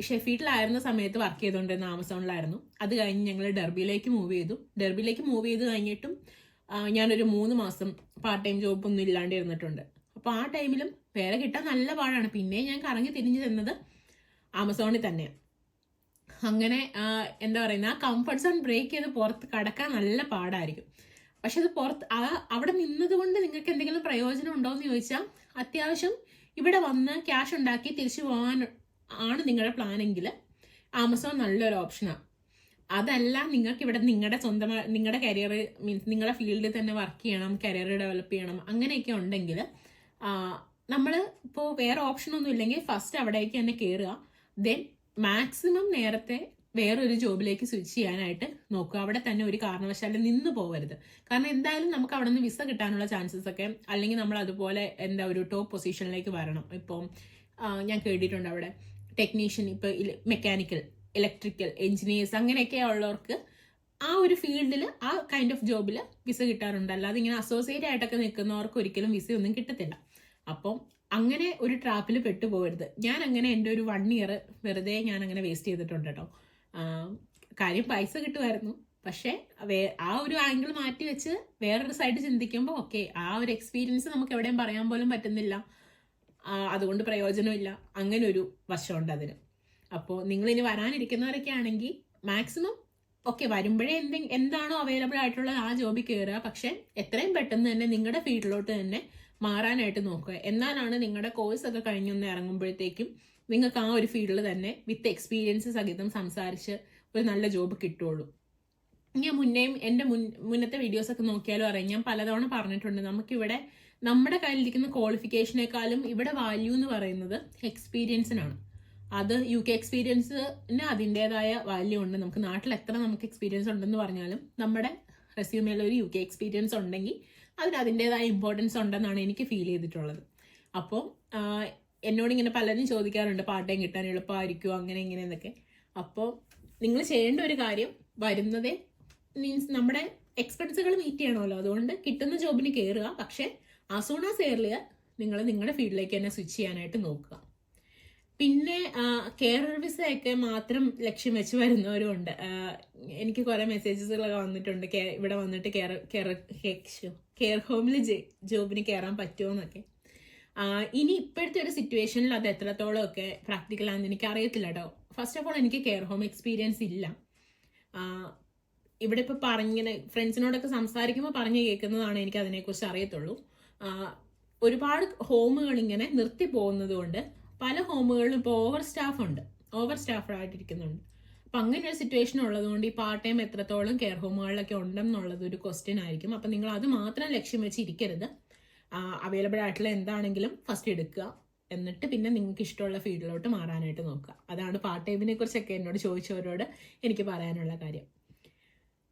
ഷെഫീൽഡിലായിരുന്ന സമയത്ത് വർക്ക് ചെയ്തുകൊണ്ടിരുന്ന ആമസോണിലായിരുന്നു. അത് കഴിഞ്ഞ് ഞങ്ങൾ ഡെർബിയിലേക്ക് മൂവ് ചെയ്ത് കഴിഞ്ഞിട്ടും ഞാനൊരു 3 മാസം പാർട്ട് ടൈം ജോബ് ഒന്നും ഇല്ലാണ്ട് ഇരുന്നിട്ടുണ്ട്. അപ്പോൾ ആ ടൈമിലും വേറെ കിട്ടാൻ നല്ല പാടാണ്. പിന്നെ ഞാൻ കറങ്ങി തിരിഞ്ഞു ചെന്നത് ആമസോണിൽ തന്നെയാണ്. അങ്ങനെ എന്താ പറയുന്നത്, ആ കംഫർട്ട് സോൺ ബ്രേക്ക് ചെയ്ത് പുറത്ത് കടക്കാൻ നല്ല പാടായിരിക്കും. പക്ഷെ അത് അവിടെ നിന്നത് കൊണ്ട് നിങ്ങൾക്ക് എന്തെങ്കിലും പ്രയോജനം ഉണ്ടോ എന്ന് ചോദിച്ചാൽ അത്യാവശ്യം ഇവിടെ വന്ന് ക്യാഷ് ഉണ്ടാക്കി തിരിച്ചു പോകാൻ ആണ് നിങ്ങളുടെ പ്ലാനെങ്കിൽ ആമസോൺ നല്ലൊരു ഓപ്ഷനാണ്. അതല്ല നിങ്ങൾക്ക് ഇവിടെ നിങ്ങളുടെ കരിയർ മീൻസ് നിങ്ങളുടെ ഫീൽഡിൽ തന്നെ വർക്ക് ചെയ്യണം, കരിയർ ഡെവലപ്പ് ചെയ്യണം, അങ്ങനെയൊക്കെ ഉണ്ടെങ്കിൽ നമ്മൾ ഇപ്പോൾ വേറെ ഓപ്ഷനൊന്നും ഇല്ലെങ്കിൽ ഫസ്റ്റ് അവിടേക്ക് തന്നെ കയറുക. ദെൻ മാക്സിമം നേരത്തെ വേറൊരു ജോബിലേക്ക് സ്വിച്ച് ചെയ്യാനായിട്ട് നോക്കുക. അവിടെ തന്നെ ഒരു കാരണവശാലും നിന്ന് പോകരുത്. കാരണം എന്തായാലും നമുക്ക് അവിടെ നിന്ന് വിസ കിട്ടാനുള്ള ചാൻസസ് ഒക്കെ, അല്ലെങ്കിൽ നമ്മൾ അതുപോലെ ഒരു ടോപ്പ് പൊസിഷനിലേക്ക് വരണം. ഇപ്പോൾ ഞാൻ കേട്ടിട്ടുണ്ട് അവിടെ ടെക്നീഷ്യൻ, ഇപ്പോൾ മെക്കാനിക്കൽ, ഇലക്ട്രിക്കൽ എഞ്ചിനീയേഴ്സ് അങ്ങനെയൊക്കെ ഉള്ളവർക്ക് ആ ഒരു ഫീൽഡിൽ ആ കൈൻഡ് ഓഫ് ജോബിൽ വിസ കിട്ടാറുണ്ട്. അല്ലാതെ ഇങ്ങനെ അസോസിയേറ്റ് ആയിട്ടൊക്കെ നിൽക്കുന്നവർക്ക് ഒരിക്കലും വിസ ഒന്നും കിട്ടത്തില്ല. അപ്പം അങ്ങനെ ഒരു ട്രാപ്പിൽ പെട്ടുപോകരുത്. ഞാൻ അങ്ങനെ എൻ്റെ ഒരു 1 ഇയർ വെറുതെ ഞാൻ അങ്ങനെ വേസ്റ്റ് ചെയ്തിട്ടുണ്ട് കേട്ടോ. കാര്യം പൈസ കിട്ടുമായിരുന്നു, പക്ഷേ ആ ഒരു ആംഗിൾ മാറ്റി വെച്ച് വേറൊരു സൈഡ് ചിന്തിക്കുമ്പോൾ ഓക്കെ, ആ ഒരു എക്സ്പീരിയൻസ് നമുക്ക് എവിടെയും പറയാൻ പോലും പറ്റുന്നില്ല, അതുകൊണ്ട് പ്രയോജനമില്ല, അങ്ങനെ ഒരു വശമുണ്ട് അതിന്. അപ്പോൾ നിങ്ങളിനി വരാനിരിക്കുന്നവരൊക്കെ ആണെങ്കിൽ മാക്സിമം ഓക്കെ വരുമ്പോഴേ എന്താണോ അവൈലബിൾ ആയിട്ടുള്ളത് ആ ജോബിൽ കയറുക. പക്ഷെ എത്രയും പെട്ടെന്ന് തന്നെ നിങ്ങളുടെ ഫീൽഡിലോട്ട് തന്നെ മാറാനായിട്ട് നോക്കുക. എന്നാലാണ് നിങ്ങളുടെ കോഴ്സ് ഒക്കെ കഴിഞ്ഞൊന്ന് ഇറങ്ങുമ്പോഴത്തേക്കും നിങ്ങൾക്ക് ആ ഒരു ഫീൽഡിൽ തന്നെ വിത്ത് എക്സ്പീരിയൻസ് സഹിതം സംസാരിച്ച് ഒരു നല്ല ജോബ് കിട്ടുള്ളൂ. ഞാൻ മുന്നേയും എൻ്റെ മുന്നത്തെ വീഡിയോസൊക്കെ നോക്കിയാലും അറിയാം, ഞാൻ പലതവണ പറഞ്ഞിട്ടുണ്ട്, നമുക്കിവിടെ നമ്മുടെ കയ്യിലിരിക്കുന്ന ക്വാളിഫിക്കേഷനേക്കാളും ഇവിടെ വാല്യൂ എന്ന് പറയുന്നത് എക്സ്പീരിയൻസിനാണ്. അത് UK എക്സ്പീരിയൻസിന് അതിൻ്റെതായ വാല്യൂ ഉണ്ട്. നമുക്ക് നാട്ടിൽ എത്ര നമുക്ക് എക്സ്പീരിയൻസ് ഉണ്ടെന്ന് പറഞ്ഞാലും നമ്മുടെ റെസ്യൂമേൽ ഒരു UK എക്സ്പീരിയൻസ് ഉണ്ടെങ്കിൽ അതിന് അതിൻ്റെതായ ഇമ്പോർട്ടൻസ് ഉണ്ടെന്നാണ് എനിക്ക് ഫീൽ ചെയ്തിട്ടുള്ളത്. അപ്പോൾ എന്നോടിങ്ങനെ പലരും ചോദിക്കാറുണ്ട് പാർട്ട് ടൈം കിട്ടാൻ എളുപ്പമായിരിക്കുമോ അങ്ങനെ ഇങ്ങനെ എന്നൊക്കെ. അപ്പോൾ നിങ്ങൾ ചെയ്യേണ്ട ഒരു കാര്യം, വരുന്നതേ മീൻസ് നമ്മുടെ എക്സ്പെൻസുകൾ മീറ്റ് ചെയ്യണമല്ലോ, അതുകൊണ്ട് കിട്ടുന്ന ജോബിന് കയറുക. പക്ഷേ ആസ് സൂൺ ആസ് ഏർലിയർ നിങ്ങൾ നിങ്ങളുടെ ഫീൽഡിലേക്ക് തന്നെ സ്വിച്ച് ചെയ്യാനായിട്ട് നോക്കുക. പിന്നെ കെയർ വിസയൊക്കെ മാത്രം ലക്ഷ്യം വെച്ച് വരുന്നവരും ഉണ്ട്. എനിക്ക് കുറേ മെസ്സേജസുകളൊക്കെ വന്നിട്ടുണ്ട്, ഇവിടെ വന്നിട്ട് കെയർ ഹോമിൽ ജോബിന് കയറാൻ പറ്റുമോ എന്നൊക്കെ. ഇനി ഇപ്പോഴത്തെ ഒരു സിറ്റുവേഷനിൽ അത് എത്രത്തോളം ഒക്കെ പ്രാക്ടിക്കലാണെന്ന് എനിക്ക് അറിയത്തില്ല കേട്ടോ. ഫസ്റ്റ് ഓഫ് ഓൾ എനിക്ക് കെയർ ഹോം എക്സ്പീരിയൻസ് ഇല്ല. ഇവിടെ ഇപ്പോൾ പറഞ്ഞിങ്ങനെ ഫ്രണ്ട്സിനോടൊക്കെ സംസാരിക്കുമ്പോൾ പറഞ്ഞു കേൾക്കുന്നതാണ് എനിക്ക് അതിനെക്കുറിച്ച് അറിയത്തുള്ളൂ. ഒരുപാട് ഹോമുകൾ ഇങ്ങനെ നിർത്തി പോകുന്നത് കൊണ്ട് പല ഹോമുകളിലും ഇപ്പോൾ ഓവർ സ്റ്റാഫഡ് ആയിട്ടിരിക്കുന്നുണ്ട്. അപ്പം അങ്ങനെ ഒരു സിറ്റുവേഷൻ ഉള്ളതുകൊണ്ട് ഈ പാർട്ട് ടൈം എത്രത്തോളം കെയർ ഹോമുകളിലൊക്കെ ഉണ്ടെന്നുള്ളത് ഒരു ക്വസ്റ്റ്യൻ ആയിരിക്കും. അപ്പം നിങ്ങൾ അത് മാത്രം ലക്ഷ്യം വെച്ച് ഇരിക്കരുത്. അവൈലബിൾ ആയിട്ടുള്ള എന്താണെങ്കിലും ഫസ്റ്റ് എടുക്കുക, എന്നിട്ട് പിന്നെ നിങ്ങൾക്ക് ഇഷ്ടമുള്ള ഫീൽഡിലോട്ട് മാറാനായിട്ട് നോക്കുക. അതാണ് പാർട്ട് ടൈമിനെ കുറിച്ചൊക്കെ എന്നോട് ചോദിച്ചവരോട് എനിക്ക് പറയാനുള്ള കാര്യം.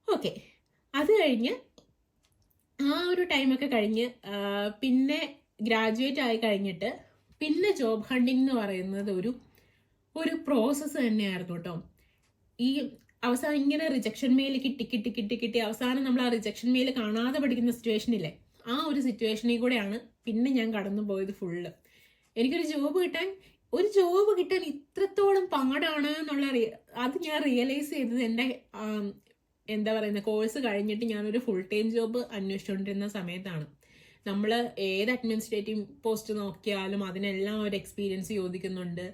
ഓക്കെ, അത് കഴിഞ്ഞ് ആ ഒരു ടൈമൊക്കെ കഴിഞ്ഞ് പിന്നെ ഗ്രാജുവേറ്റ് ആയി കഴിഞ്ഞിട്ട് പിന്നെ ജോബ് ഹണ്ടിങ് എന്ന് പറയുന്നത് ഒരു പ്രോസസ്സ് തന്നെയായിരുന്നു കേട്ടോ. ഈ അവസാനം ഇങ്ങനെ റിജക്ഷൻ മെയിൽ കിട്ടി അവസാനം നമ്മൾ ആ റിജക്ഷൻ മെയിൽ കാണാതെ പഠിക്കുന്ന സിറ്റുവേഷൻ ഇല്ലേ, ആ ഒരു സിറ്റുവേഷനിൽ കൂടെയാണ് പിന്നെ ഞാൻ കടന്നു പോയത് ഫുള്ള്. എനിക്കൊരു ജോബ് കിട്ടാൻ ഇത്രത്തോളം പാടാണ് എന്നുള്ള അത് ഞാൻ റിയലൈസ് ചെയ്തത് എൻ്റെ എന്താ പറയുന്നത് കോഴ്സ് കഴിഞ്ഞിട്ട് ഞാനൊരു ഫുൾ ടൈം ജോബ് അന്വേഷിച്ചുകൊണ്ടിരുന്ന സമയത്താണ്. നമ്മൾ ഏത് അഡ്മിനിസ്ട്രേറ്റീവ് പോസ്റ്റ് നോക്കിയാലും അതിനെല്ലാം ഒരു എക്സ്പീരിയൻസ് ചോദിക്കുന്നുണ്ട്.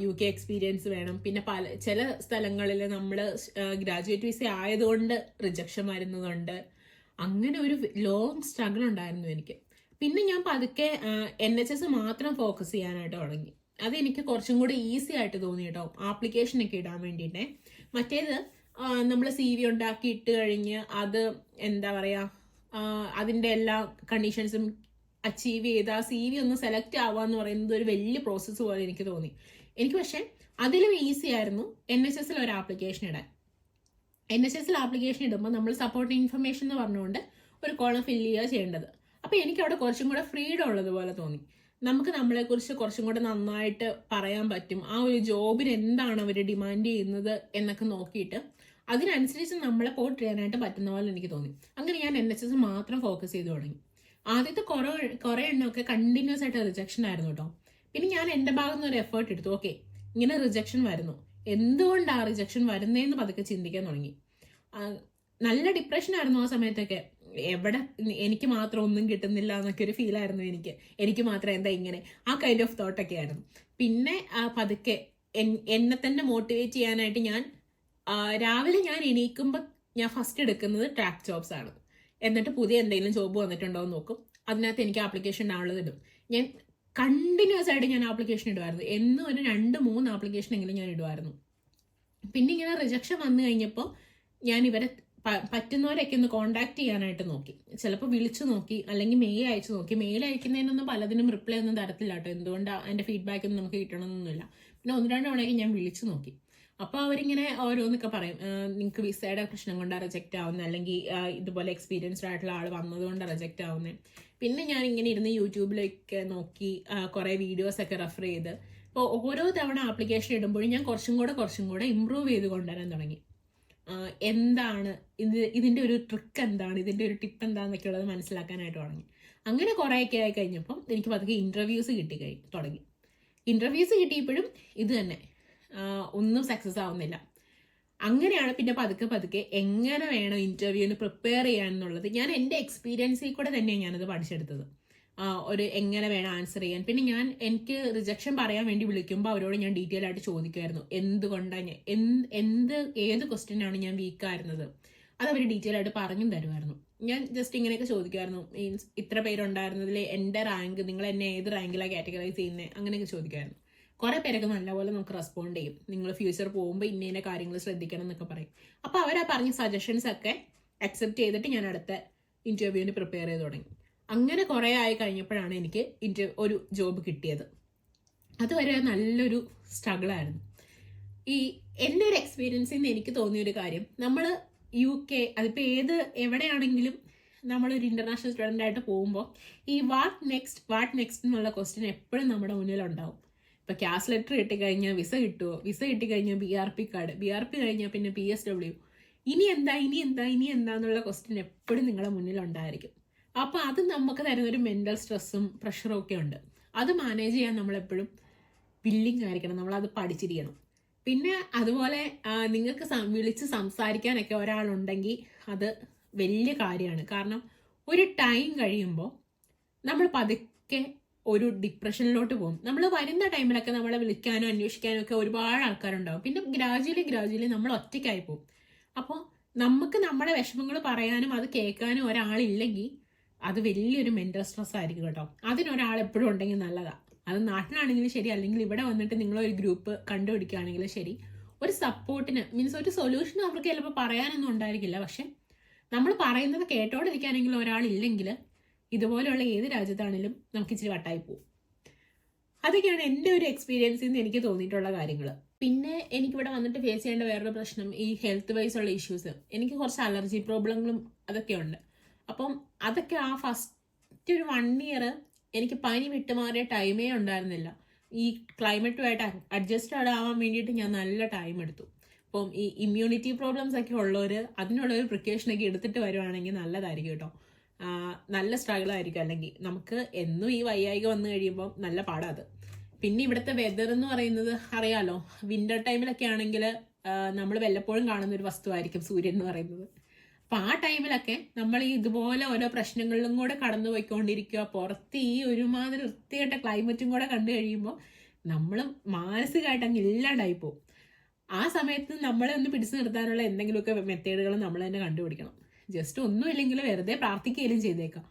UK എക്സ്പീരിയൻസ് വേണം. പിന്നെ ചില സ്ഥലങ്ങളിൽ നമ്മൾ ഗ്രാജുവേറ്റ് വിസ ആയതുകൊണ്ട് റിജക്ഷൻ വരുന്നതുണ്ട്. അങ്ങനെ ഒരു ലോങ് സ്ട്രഗിൾ ഉണ്ടായിരുന്നു എനിക്ക്. പിന്നെ ഞാൻ പതുക്കെ NHS മാത്രം ഫോക്കസ് ചെയ്യാനായിട്ട് തുടങ്ങി. അതെനിക്ക് കുറച്ചും കൂടി ഈസി ആയിട്ട് തോന്നി കേട്ടോ, ആപ്ലിക്കേഷനൊക്കെ ഇടാൻ വേണ്ടിയിട്ടേ. മറ്റേത് നമ്മൾ CV ഉണ്ടാക്കി ഇട്ട് കഴിഞ്ഞ് അത് എന്താ പറയുക, അതിൻ്റെ എല്ലാ കണ്ടീഷൻസും അച്ചീവ് ചെയ്ത് ആ CV ഒന്ന് സെലക്ട് ആവുക എന്ന് പറയുന്നത് ഒരു വലിയ പ്രോസസ്സ് പോലെ എനിക്ക് തോന്നി. എനിക്ക് പക്ഷേ അതിലും ഈസി ആയിരുന്നു NHS ഒരു ആപ്ലിക്കേഷൻ ഇടാൻ. NHS ആപ്ലിക്കേഷൻ ഇടുമ്പോൾ നമ്മൾ സപ്പോർട്ടിങ് ഇൻഫർമേഷൻ എന്ന് പറഞ്ഞുകൊണ്ട് ഒരു കോളം ഫില്ല് ചെയ്യുക ചെയ്യേണ്ടത്. അപ്പോൾ എനിക്ക് അവിടെ കുറച്ചും കൂടെ ഫ്രീഡം ഉള്ളതുപോലെ തോന്നി. നമുക്ക് നമ്മളെക്കുറിച്ച് കുറച്ചും കൂടെ നന്നായിട്ട് പറയാൻ പറ്റും. ആ ഒരു ജോബിന് എന്താണ് അവർ ഡിമാൻഡ് ചെയ്യുന്നത് എന്നൊക്കെ നോക്കിയിട്ട് അതിനനുസരിച്ച് നമ്മളെ പോർട്ട് ചെയ്യാനായിട്ട് പറ്റുന്ന പോലെ എനിക്ക് തോന്നി. അങ്ങനെ ഞാൻ NHS മാത്രം ഫോക്കസ് ചെയ്ത് തുടങ്ങി. ആദ്യത്തെ കുറേ എണ്ണമൊക്കെ കണ്ടിന്യൂസ് ആയിട്ട് റിജക്ഷൻ ആയിരുന്നു കേട്ടോ. പിന്നെ ഞാൻ എൻ്റെ ഭാഗത്ത് നിന്ന് ഒരു എഫേർട്ട് എടുത്തു. ഓക്കെ, ഇങ്ങനെ റിജക്ഷൻ വരുന്നു, എന്തുകൊണ്ടാണ് റിജക്ഷൻ വരുന്നതെന്ന് പതുക്കെ ചിന്തിക്കാൻ തുടങ്ങി. നല്ല ഡിപ്രഷൻ ആയിരുന്നു ആ സമയത്തൊക്കെ. എവിടെ എനിക്ക് മാത്രം ഒന്നും കിട്ടുന്നില്ല എന്നൊക്കെ ഒരു ഫീലായിരുന്നു എനിക്ക് മാത്രം എന്താ ഇങ്ങനെ, ആ കൈൻഡ് ഓഫ് തോട്ടൊക്കെ ആയിരുന്നു. പിന്നെ പതുക്കെ എന്നെ തന്നെ മോട്ടിവേറ്റ് ചെയ്യാനായിട്ട് ഞാൻ രാവിലെ ഞാൻ എണീക്കുമ്പോൾ ഞാൻ ഫസ്റ്റ് എടുക്കുന്നത് ട്രാക്ക് ജോബ്സ് ആണ്. എന്നിട്ട് പുതിയ എന്തെങ്കിലും ജോബ് വന്നിട്ടുണ്ടോ എന്ന് നോക്കും. അതിനകത്ത് എനിക്ക് ആപ്ലിക്കേഷൻ ഡൗൺലോഡ് ഇടും. ഞാൻ കണ്ടിന്യൂസ് ആയിട്ട് ഞാൻ ആപ്ലിക്കേഷൻ ഇടുമായിരുന്നു. എന്നും ഒരു 2-3 ആപ്ലിക്കേഷൻ എങ്കിലും ഞാൻ ഇടുമായിരുന്നു. പിന്നെ ഇങ്ങനെ റിജക്ഷൻ വന്നു കഴിഞ്ഞപ്പോൾ ഞാൻ ഇവരെ പറ്റുന്നവരൊക്കെ ഒന്ന് കോണ്ടാക്ട് ചെയ്യാനായിട്ട് നോക്കി. ചിലപ്പോൾ വിളിച്ചു നോക്കി, അല്ലെങ്കിൽ മെയിൽ അയച്ചു നോക്കി. മെയിൽ അയക്കുന്നതിനൊന്നും പലതിനും റിപ്ലൈ ഒന്നും തരത്തില്ല കേട്ടോ. എന്തുകൊണ്ടാണ് അതിൻ്റെ ഫീഡ്ബാക്ക് ഒന്നും നമുക്ക് കിട്ടണമെന്നൊന്നുമില്ല. പിന്നെ 1-2 തവണയൊക്കെ ഞാൻ വിളിച്ചു നോക്കി. അപ്പോൾ അവരിങ്ങനെ ഓരോന്നൊക്കെ പറയും, നിങ്ങൾക്ക് വിസയുടെ പ്രശ്നം കൊണ്ടാണ് റിജക്റ്റ് ആവുന്നത്, അല്ലെങ്കിൽ ഇതുപോലെ എക്സ്പീരിയൻസ്ഡ് ആയിട്ടുള്ള ആൾ വന്നതുകൊണ്ടാണ് റിജക്റ്റ് ആവുന്നത്. പിന്നെ ഞാൻ ഇങ്ങനെ ഇരുന്ന് യൂട്യൂബിലൊക്കെ നോക്കി കുറേ വീഡിയോസൊക്കെ റെഫർ ചെയ്ത് ഇപ്പോൾ ഓരോ തവണ ആപ്ലിക്കേഷൻ ഇടുമ്പോഴും ഞാൻ കുറച്ചും കൂടെ ഇമ്പ്രൂവ് ചെയ്ത് കൊണ്ടുവരാൻ തുടങ്ങി. എന്താണ് ഇതിൻ്റെ ഒരു ട്രിക്ക് എന്താണ്, ഇതിൻ്റെ ഒരു ടിപ്പ് എന്താണെന്നൊക്കെ ഉള്ളത് മനസ്സിലാക്കാനായിട്ട് തുടങ്ങി. അങ്ങനെ കുറേയൊക്കെ ആയി കഴിഞ്ഞപ്പം എനിക്ക് പതുക്കെ ഇൻ്റർവ്യൂസ് തുടങ്ങി. ഇൻ്റർവ്യൂസ് കിട്ടിയപ്പോഴും ഇത് തന്നെ, ഒന്നും സക്സസ് ആവുന്നില്ല. അങ്ങനെയാണ് പിന്നെ പതുക്കെ എങ്ങനെ വേണം ഇൻ്റർവ്യൂവിന് പ്രിപ്പയർ ചെയ്യാനെന്നുള്ളത് ഞാൻ എൻ്റെ എക്സ്പീരിയൻസിൽ കൂടെ തന്നെയാണ് ഞാനത് പഠിച്ചെടുത്തത്. ഒരു എങ്ങനെ വേണം ആൻസർ ചെയ്യാൻ. പിന്നെ എനിക്ക് റിജക്ഷൻ പറയാൻ വേണ്ടി വിളിക്കുമ്പോൾ അവരോട് ഞാൻ ഡീറ്റെയിൽ ആയിട്ട് ചോദിക്കുമായിരുന്നു, എന്തുകൊണ്ടാണ് ഏത് ക്വസ്റ്റ്യനാണ് ഞാൻ വീക്കായിരുന്നത്, അതവർ ഡീറ്റെയിൽ ആയിട്ട് പറഞ്ഞും തരുമായിരുന്നു. ഞാൻ ജസ്റ്റ് ഇങ്ങനെയൊക്കെ ചോദിക്കുമായിരുന്നു, മീൻസ് ഇത്ര പേരുണ്ടായിരുന്നതിൽ എൻ്റെ റാങ്ക്, നിങ്ങൾ എന്നെ ഏത് റാങ്കിലാണ് കാറ്റഗറൈസ് ചെയ്യുന്നത്, അങ്ങനെയൊക്കെ ചോദിക്കുമായിരുന്നു. കുറേ പേരൊക്കെ നല്ലപോലെ നമുക്ക് റെസ്പോണ്ട് ചെയ്യും. നിങ്ങൾ ഫ്യൂച്ചർ പോകുമ്പോൾ ഇന്ന കാര്യങ്ങൾ ശ്രദ്ധിക്കണം എന്നൊക്കെ പറയും. അപ്പോൾ അവരാ പറഞ്ഞ സജഷൻസ് ഒക്കെ അക്സെപ്റ്റ് ചെയ്തിട്ട് ഞാൻ അടുത്ത ഇൻ്റർവ്യൂവിന് പ്രിപ്പയർ ചെയ്ത് തുടങ്ങി. അങ്ങനെ കുറേ ആയി കഴിഞ്ഞപ്പോഴാണ് എനിക്ക് ഒരു ജോബ് കിട്ടിയത്. അതുവരെ നല്ലൊരു സ്ട്രഗിളായിരുന്നു. എൻ്റെ ഒരു എക്സ്പീരിയൻസിൽ നിന്ന് എനിക്ക് തോന്നിയൊരു കാര്യം, നമ്മൾ UK അതിപ്പോൾ എവിടെയാണെങ്കിലും നമ്മളൊരു ഇൻ്റർനാഷണൽ സ്റ്റുഡൻ്റ് ആയിട്ട് പോകുമ്പോൾ ഈ വാട്ട് നെക്സ്റ്റ് എന്നുള്ള ക്വസ്റ്റ്യൻ എപ്പോഴും നമ്മുടെ മുന്നിലുണ്ടാവും. ഇപ്പോൾ ക്യാഷ് ലെറ്റർ കിട്ടിക്കഴിഞ്ഞാൽ വിസ കിട്ടുമോ, വിസ കിട്ടിക്കഴിഞ്ഞാൽ BRP കാർഡ്, BRP കഴിഞ്ഞാൽ പിന്നെ PSW, ഇനി എന്താ എന്നുള്ള ക്വസ്റ്റ്യൻ എപ്പോഴും നിങ്ങളുടെ മുന്നിലുണ്ടായിരിക്കും. അപ്പോൾ അത് നമുക്ക് തരുന്നൊരു മെൻ്റൽ സ്ട്രെസ്സും പ്രഷറും ഒക്കെ ഉണ്ട്. അത് മാനേജ് ചെയ്യാൻ നമ്മളെപ്പോഴും വില്ലിങ് ആയിരിക്കണം, നമ്മളത് പഠിച്ചിരിക്കണം. പിന്നെ അതുപോലെ നിങ്ങൾക്ക് വിളിച്ച് സംസാരിക്കാനൊക്കെ ഒരാളുണ്ടെങ്കിൽ അത് വലിയ കാര്യമാണ്. കാരണം ഒരു ടൈം കഴിയുമ്പോൾ നമ്മൾ പതുക്കെ ഒരു ഡിപ്രഷനിലോട്ട് പോകും. നമ്മൾ വരുന്ന ടൈമിലൊക്കെ നമ്മളെ വിളിക്കാനും അന്വേഷിക്കാനും ഒക്കെ ഒരുപാട് ആൾക്കാരുണ്ടാവും. പിന്നെ ഗ്രാജുവലി നമ്മൾ ഒറ്റയ്ക്കായി പോകും. അപ്പോൾ നമുക്ക് നമ്മുടെ വിഷമങ്ങൾ പറയാനും അത് കേൾക്കാനും ഒരാളില്ലെങ്കിൽ അത് വലിയൊരു മെൻ്റൽ സ്ട്രെസ് ആയിരിക്കും കേട്ടോ. അതിനൊരാൾ എപ്പോഴും ഉണ്ടെങ്കിൽ നല്ലതാണ്. അത് നാട്ടിലാണെങ്കിലും ശരി, അല്ലെങ്കിൽ ഇവിടെ വന്നിട്ട് നിങ്ങളൊരു ഗ്രൂപ്പ് കണ്ടുപിടിക്കുകയാണെങ്കിലും ശരി, ഒരു സപ്പോർട്ടിന്, മീൻസ് ഒരു സൊല്യൂഷനും അവർക്ക് ചിലപ്പോൾ പറയാനൊന്നും ഉണ്ടായിരിക്കില്ല. പക്ഷെ നമ്മൾ പറയുന്നത് കേട്ടോണ്ടിരിക്കാനെങ്കിലും ഒരാളില്ലെങ്കിൽ ഇതുപോലെയുള്ള ഏത് രാജ്യത്താണെങ്കിലും നമുക്ക് ഇച്ചിരി വട്ടായി പോകും. അതൊക്കെയാണ് എൻ്റെ ഒരു എക്സ്പീരിയൻസിൽ നിന്ന് എനിക്ക് തോന്നിയിട്ടുള്ള കാര്യങ്ങൾ. പിന്നെ എനിക്കിവിടെ വന്നിട്ട് ഫേസ് ചെയ്യേണ്ട വേറൊരു പ്രശ്നം ഈ ഹെൽത്ത് വൈസ് ഉള്ള ഇഷ്യൂസ്. എനിക്ക് കുറച്ച് അലർജി പ്രോബ്ലങ്ങളും അതൊക്കെ ഉണ്ട്. അപ്പം അതൊക്കെ ആ ഫസ്റ്റ് ഒരു 1 ഇയർ എനിക്ക് പനി വിട്ടുമാറിയ ടൈമേ ഉണ്ടായിരുന്നില്ല. ഈ ക്ലൈമറ്റുമായിട്ട് അഡ്ജസ്റ്റ് ആവാൻ വേണ്ടിയിട്ട് ഞാൻ നല്ല ടൈം എടുത്തു. അപ്പം ഈ ഇമ്മ്യൂണിറ്റി പ്രോബ്ലംസ് ഒക്കെ ഉള്ളവർ അതിനുള്ളൊരു പ്രിക്കോഷനൊക്കെ എടുത്തിട്ട് വരുവാണെങ്കിൽ നല്ലതായിരിക്കും കേട്ടോ. നല്ല സ്ട്രഗിൾ ആയിരിക്കും. അല്ലെങ്കിൽ നമുക്ക് എന്നും ഈ വയ്യായിക വന്നു കഴിയുമ്പോൾ നല്ല പാടാത്. പിന്നെ ഇവിടുത്തെ വെതർ എന്ന് പറയുന്നത് അറിയാലോ, വിന്റർ ടൈമിലൊക്കെ ആണെങ്കിൽ നമ്മൾ വല്ലപ്പോഴും കാണുന്ന ഒരു വസ്തുവായിരിക്കും സൂര്യൻ എന്ന് പറയുന്നത്. അപ്പം ആ ടൈമിലൊക്കെ നമ്മൾ ഈ ഇതുപോലെ ഓരോ പ്രശ്നങ്ങളിലും കൂടെ കടന്നു പോയിക്കൊണ്ടിരിക്കുക. പുറത്ത് ഈ ഒരുമാതിരി വൃത്തികെട്ട ക്ലൈമറ്റും കൂടെ കണ്ടു കഴിയുമ്പോൾ നമ്മൾ മാനസികമായിട്ട് അങ്ങ് ഇല്ലാണ്ടായി പോകും. ആ സമയത്ത് നമ്മളെ ഒന്ന് പിടിച്ചു നിർത്താനുള്ള എന്തെങ്കിലുമൊക്കെ മെത്തേഡുകൾ നമ്മൾ തന്നെ കണ്ടുപിടിക്കണം. ജസ്റ്റ് ഒന്നുമില്ലെങ്കിൽ വെറുതെ പ്രാർത്ഥിക്കുകയും ചെയ്തേക്കാം.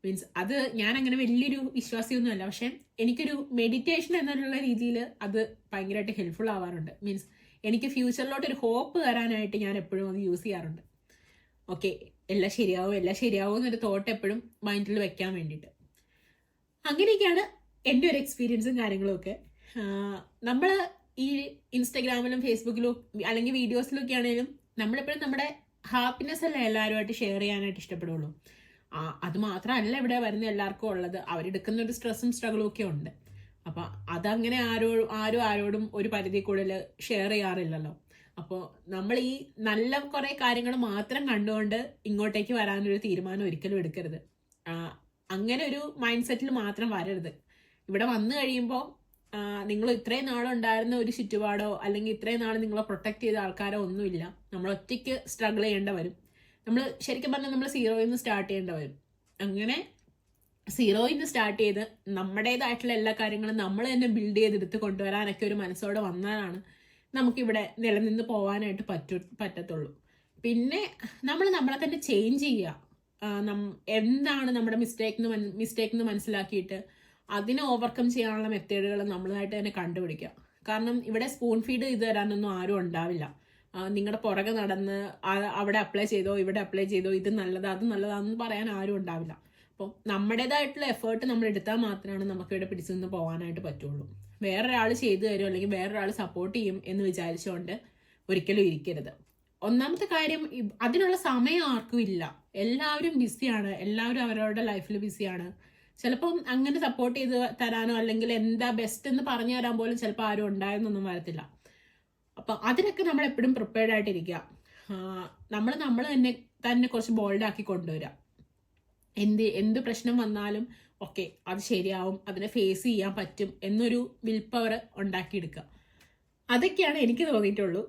മീൻസ് അത് ഞാൻ അങ്ങനെ വലിയൊരു വിശ്വാസിയൊന്നുമല്ല, പക്ഷെ എനിക്കൊരു മെഡിറ്റേഷൻ എന്നുള്ള രീതിയിൽ അത് ഭയങ്കരമായിട്ട് ഹെൽപ്ഫുൾ ആവാറുണ്ട്. മീൻസ് എനിക്ക് ഫ്യൂച്ചറിലോട്ട് ഒരു ഹോപ്പ് തരാനായിട്ട് ഞാൻ എപ്പോഴും അത് യൂസ് ചെയ്യാറുണ്ട്. ഓക്കെ, എല്ലാം ശരിയാവും എന്നൊരു തോട്ട് എപ്പോഴും മൈൻഡിൽ വെക്കാൻ വേണ്ടിയിട്ട്. അങ്ങനെയൊക്കെയാണ് എൻ്റെ ഒരു എക്സ്പീരിയൻസും കാര്യങ്ങളും ഒക്കെ. നമ്മൾ ഈ ഇൻസ്റ്റാഗ്രാമിലും ഫേസ്ബുക്കിലും അല്ലെങ്കിൽ വീഡിയോസിലൊക്കെ ആണെങ്കിലും നമ്മളെപ്പോഴും നമ്മുടെ ഹാപ്പിനെസ് അല്ല എല്ലാവരുമായിട്ട് ഷെയർ ചെയ്യാനായിട്ട് ഇഷ്ടപ്പെടുള്ളൂ. അത് മാത്രമല്ല ഇവിടെ വരുന്ന എല്ലാവർക്കും ഉള്ളത്, അവരെടുക്കുന്ന ഒരു സ്ട്രെസ്സും സ്ട്രഗിളും ഒക്കെ ഉണ്ട്. അപ്പം അതങ്ങനെ ആരോടും ഒരു പരിധി കൂടുതൽ ഷെയർ ചെയ്യാറില്ലല്ലോ. അപ്പോൾ നമ്മൾ ഈ നല്ല കുറേ കാര്യങ്ങൾ മാത്രം കണ്ടുകൊണ്ട് ഇങ്ങോട്ടേക്ക് വരാനൊരു തീരുമാനം ഒരിക്കലും എടുക്കരുത്. അങ്ങനെ ഒരു മൈൻഡ് സെറ്റിൽ മാത്രം വരരുത്. ഇവിടെ വന്നു കഴിയുമ്പോൾ നിങ്ങൾ ഇത്രയും നാളുണ്ടായിരുന്ന ഒരു ചുറ്റുപാടോ അല്ലെങ്കിൽ ഇത്രയും നാൾ നിങ്ങളെ പ്രൊട്ടക്ട് ചെയ്ത ആൾക്കാരോ ഒന്നുമില്ല. നമ്മൾ ഒറ്റയ്ക്ക് സ്ട്രഗിൾ ചെയ്യേണ്ട വരും. നമ്മൾ ശരിക്കും പറഞ്ഞാൽ നമ്മൾ സീറോയിൽ നിന്ന് സ്റ്റാർട്ട് ചെയ്യേണ്ട വരും. അങ്ങനെ സീറോയിൽ നിന്ന് സ്റ്റാർട്ട് ചെയ്ത് നമ്മുടേതായിട്ടുള്ള എല്ലാ കാര്യങ്ങളും നമ്മൾ തന്നെ ബിൽഡ് ചെയ്തെടുത്ത് കൊണ്ടുവരാനൊക്കെ ഒരു മനസ്സോടെ വന്നാലാണ് നമുക്കിവിടെ നിലനിന്ന് പോകാനായിട്ട് പറ്റത്തുള്ളൂ. പിന്നെ നമ്മൾ നമ്മളെ തന്നെ ചേഞ്ച് ചെയ്യുക. എന്താണ് നമ്മുടെ മിസ്റ്റേക്ക് എന്ന് മനസ്സിലാക്കിയിട്ട് അതിനെ ഓവർകം ചെയ്യാനുള്ള മെത്തേഡുകൾ നമ്മളായിട്ട് തന്നെ കണ്ടുപിടിക്കുക. കാരണം ഇവിടെ സ്പൂൺ ഫീഡ് ചെയ്ത് തരാനൊന്നും ആരും ഉണ്ടാവില്ല. നിങ്ങളുടെ പുറകെ നടന്ന് അവിടെ അപ്ലൈ ചെയ്തോ ഇവിടെ അപ്ലൈ ചെയ്തോ ഇത് നല്ലതാ അത് നല്ലതാണെന്ന് പറയാൻ ആരും ഉണ്ടാവില്ല. അപ്പോൾ നമ്മുടേതായിട്ടുള്ള എഫേർട്ട് നമ്മൾ എടുത്താൽ മാത്രമാണ് നമുക്കിവിടെ പിടിച്ചു നിന്ന് പോകാനായിട്ട് പറ്റുള്ളൂ. വേറൊരാൾ ചെയ്തു തരും അല്ലെങ്കിൽ വേറൊരാൾ സപ്പോർട്ട് ചെയ്യും എന്ന് വിചാരിച്ചുകൊണ്ട് ഒരിക്കലും ഇരിക്കരുത്. ഒന്നാമത്തെ കാര്യം, അതിനുള്ള സമയം ആർക്കും ഇല്ല. എല്ലാവരും ബിസിയാണ്, എല്ലാവരും അവരവരുടെ ലൈഫിൽ ബിസിയാണ്. ചിലപ്പം അങ്ങനെ സപ്പോർട്ട് ചെയ്ത് തരാനോ അല്ലെങ്കിൽ എന്താ ബെസ്റ്റ് എന്ന് പറഞ്ഞു തരാൻ പോലും ചിലപ്പോൾ ആരും ഉണ്ടായെന്നൊന്നും വരത്തില്ല. അപ്പം അതിനൊക്കെ നമ്മൾ എപ്പോഴും പ്രിപ്പയർഡ് ആയിട്ടിരിക്കുക. നമ്മൾ തന്നെ കുറച്ച് ബോൾഡാക്കി കൊണ്ടുവരിക. എന്ത് പ്രശ്നം വന്നാലും ഓക്കെ അത് ശരിയാവും, അതിനെ ഫേസ് ചെയ്യാൻ പറ്റും എന്നൊരു വിൽ പവർ ഉണ്ടാക്കിയെടുക്കുക. അതൊക്കെയാണ് എനിക്ക് തോന്നിയിട്ടുള്ളൂ.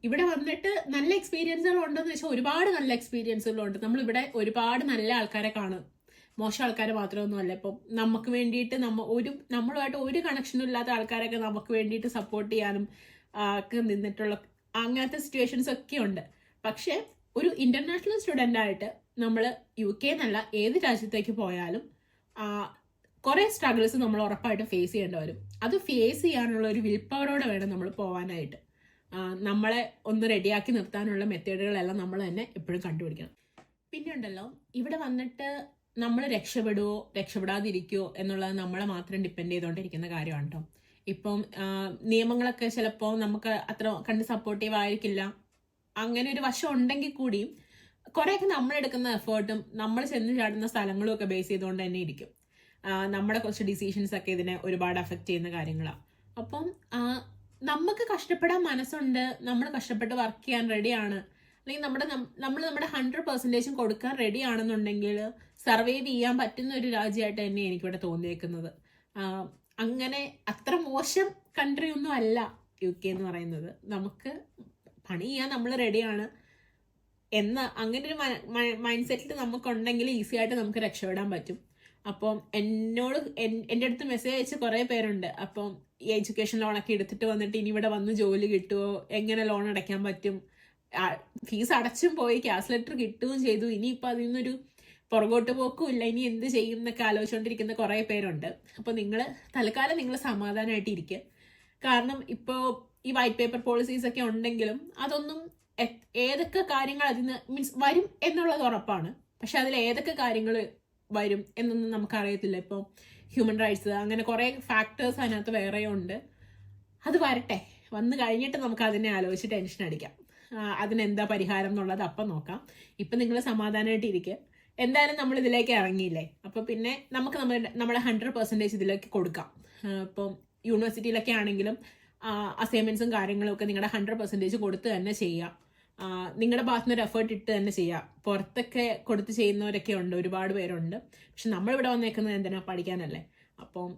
ഇവിടെ വന്നിട്ട് നല്ല എക്സ്പീരിയൻസുകൾ ഉണ്ടെന്ന് വെച്ചാൽ ഒരുപാട് നല്ല എക്സ്പീരിയൻസുകളുണ്ട്. നമ്മളിവിടെ ഒരുപാട് നല്ല ആൾക്കാരെ കാണും, മോശം ആൾക്കാരെ മാത്രമൊന്നുമല്ല. ഇപ്പം നമുക്ക് വേണ്ടിയിട്ട് നമ്മളുമായിട്ട് ഒരു കണക്ഷനും ഇല്ലാത്ത ആൾക്കാരൊക്കെ നമുക്ക് വേണ്ടിയിട്ട് സപ്പോർട്ട് ചെയ്യാനും ഒക്കെ നിന്നിട്ടുള്ള അങ്ങനത്തെ സിറ്റുവേഷൻസ് ഒക്കെ ഉണ്ട്. പക്ഷെ ഒരു ഇന്റർനാഷണൽ സ്റ്റുഡൻ്റ് ആയിട്ട് നമ്മൾ UK എന്നല്ല ഏത് രാജ്യത്തേക്ക് പോയാലും കുറേ സ്ട്രഗിൾസ് നമ്മൾ ഉറപ്പായിട്ട് ഫേസ് ചെയ്യേണ്ടി വരും. അത് ഫേസ് ചെയ്യാനുള്ള ഒരു വിൽ പവറോടെ വേണം നമ്മൾ പോകാനായിട്ട്. നമ്മളെ ഒന്ന് റെഡിയാക്കി നിർത്താനുള്ള മെത്തേഡുകളെല്ലാം നമ്മൾ തന്നെ എപ്പോഴും കണ്ടുപിടിക്കണം. പിന്നെ ഉണ്ടല്ലോ, ഇവിടെ വന്നിട്ട് നമ്മൾ രക്ഷപ്പെടുവോ രക്ഷപ്പെടാതിരിക്കുമോ എന്നുള്ളത് നമ്മളെ മാത്രം ഡിപ്പെൻഡ് ചെയ്തുകൊണ്ടിരിക്കുന്ന കാര്യമാണ് കേട്ടോ. ഇപ്പം നിയമങ്ങളൊക്കെ ചിലപ്പോൾ നമുക്ക് അത്ര കണ്ട് സപ്പോർട്ടീവ് ആയിരിക്കില്ല. അങ്ങനെ ഒരു വശം ഉണ്ടെങ്കിൽ കൂടിയും കുറേയൊക്കെ നമ്മളെടുക്കുന്ന എഫേർട്ടും നമ്മൾ ചെന്ന് ചാടുന്ന സ്ഥലങ്ങളും ഒക്കെ ബേസ് ചെയ്തുകൊണ്ട് തന്നെ ഇരിക്കും. നമ്മുടെ കുറച്ച് ഡിസിഷൻസ് ഒക്കെ ഇതിനെ ഒരുപാട് അഫക്റ്റ് ചെയ്യുന്ന കാര്യങ്ങളാണ്. അപ്പം നമുക്ക് കഷ്ടപ്പെടാൻ മനസ്സുണ്ട്, നമ്മൾ കഷ്ടപ്പെട്ട് വർക്ക് ചെയ്യാൻ റെഡിയാണ്, അല്ലെങ്കിൽ നമ്മൾ നമ്മുടെ 100% കൊടുക്കാൻ റെഡി ആണെന്നുണ്ടെങ്കിൽ സർവൈവ് ചെയ്യാൻ പറ്റുന്ന ഒരു രാജ്യമായിട്ട് തന്നെ എനിക്കിവിടെ തോന്നിയേക്കുന്നത്. അങ്ങനെ അത്ര മോശം കൺട്രി ഒന്നും അല്ല UK എന്ന് പറയുന്നത്. നമുക്ക് പണി ചെയ്യാൻ നമ്മൾ റെഡിയാണ് എന്ന അങ്ങനെ ഒരു മൈൻഡ് സെറ്റിൽ നമുക്കുണ്ടെങ്കിൽ ഈസി ആയിട്ട് നമുക്ക് രക്ഷപ്പെടാൻ പറ്റും. അപ്പം എൻ്റെ അടുത്ത് മെസ്സേജ് അയച്ച കുറേ പേരുണ്ട്. അപ്പം ഈ എഡ്യൂക്കേഷൻ ലോണൊക്കെ എടുത്തിട്ട് വന്നിട്ട് ഇനി ഇവിടെ വന്ന് ജോലി കിട്ടുമോ, എങ്ങനെ ലോൺ അടയ്ക്കാൻ പറ്റും, ഫീസ് അടച്ചും പോയി, ക്യാഷ് ലെറ്റർ കിട്ടുകയും ചെയ്തു, ഇനിയിപ്പോൾ അതിൽ നിന്നൊരു പുറകോട്ട് പോക്കും ഇല്ല, ഇനി എന്ത് ചെയ്യും എന്നൊക്കെ ആലോചിച്ചുകൊണ്ടിരിക്കുന്ന കുറേ പേരുണ്ട്. അപ്പോൾ നിങ്ങൾ തൽക്കാലം നിങ്ങൾ സമാധാനമായിട്ട് ഇരിക്കുക. കാരണം ഇപ്പോൾ ഈ വൈറ്റ് പേപ്പർ പോളിസീസ് ഒക്കെ ഉണ്ടെങ്കിലും അതൊന്നും ഏതൊക്കെ കാര്യങ്ങൾ അതിൽ നിന്ന് മീൻസ് വരും എന്നുള്ളത് ഉറപ്പാണ്. പക്ഷെ അതിൽ ഏതൊക്കെ കാര്യങ്ങൾ വരും എന്നൊന്നും നമുക്കറിയത്തില്ല. ഇപ്പോൾ ഹ്യൂമൻ റൈറ്റ്സ് അങ്ങനെ കുറേ ഫാക്ടേഴ്സ് അതിനകത്ത് വേറെയും ഉണ്ട്. അത് വരട്ടെ, വന്നു കഴിഞ്ഞിട്ട് നമുക്ക് അതിനെ ആലോചിച്ച് ടെൻഷൻ അടിക്കാം. അതിനെന്താ പരിഹാരം എന്നുള്ളത് അപ്പം നോക്കാം. ഇപ്പം നിങ്ങൾ സമാധാനമായിട്ട് ഇരിക്കുക. എന്തായാലും നമ്മൾ ഇതിലേക്ക് ഇറങ്ങിയില്ലേ, അപ്പോൾ പിന്നെ നമുക്ക് നമ്മുടെ 100% ഇതിലേക്ക് കൊടുക്കാം. ഇപ്പം യൂണിവേഴ്സിറ്റിയിലൊക്കെ ആണെങ്കിലും അസൈൻമെൻറ്റ്സും കാര്യങ്ങളും ഒക്കെ നിങ്ങളുടെ 100% കൊടുത്ത് തന്നെ ചെയ്യാം. നിങ്ങളുടെ ഭാഗത്തുനിന്ന് ഒരു എഫേർട്ട് ഇട്ട് തന്നെ ചെയ്യാം. പുറത്തൊക്കെ കൊടുത്ത് ചെയ്യുന്നവരൊക്കെ ഉണ്ട്, ഒരുപാട് പേരുണ്ട്. പക്ഷെ നമ്മളിവിടെ വന്നേക്കുന്നത് എന്തിനാ, പഠിക്കാനല്ലേ. അപ്പം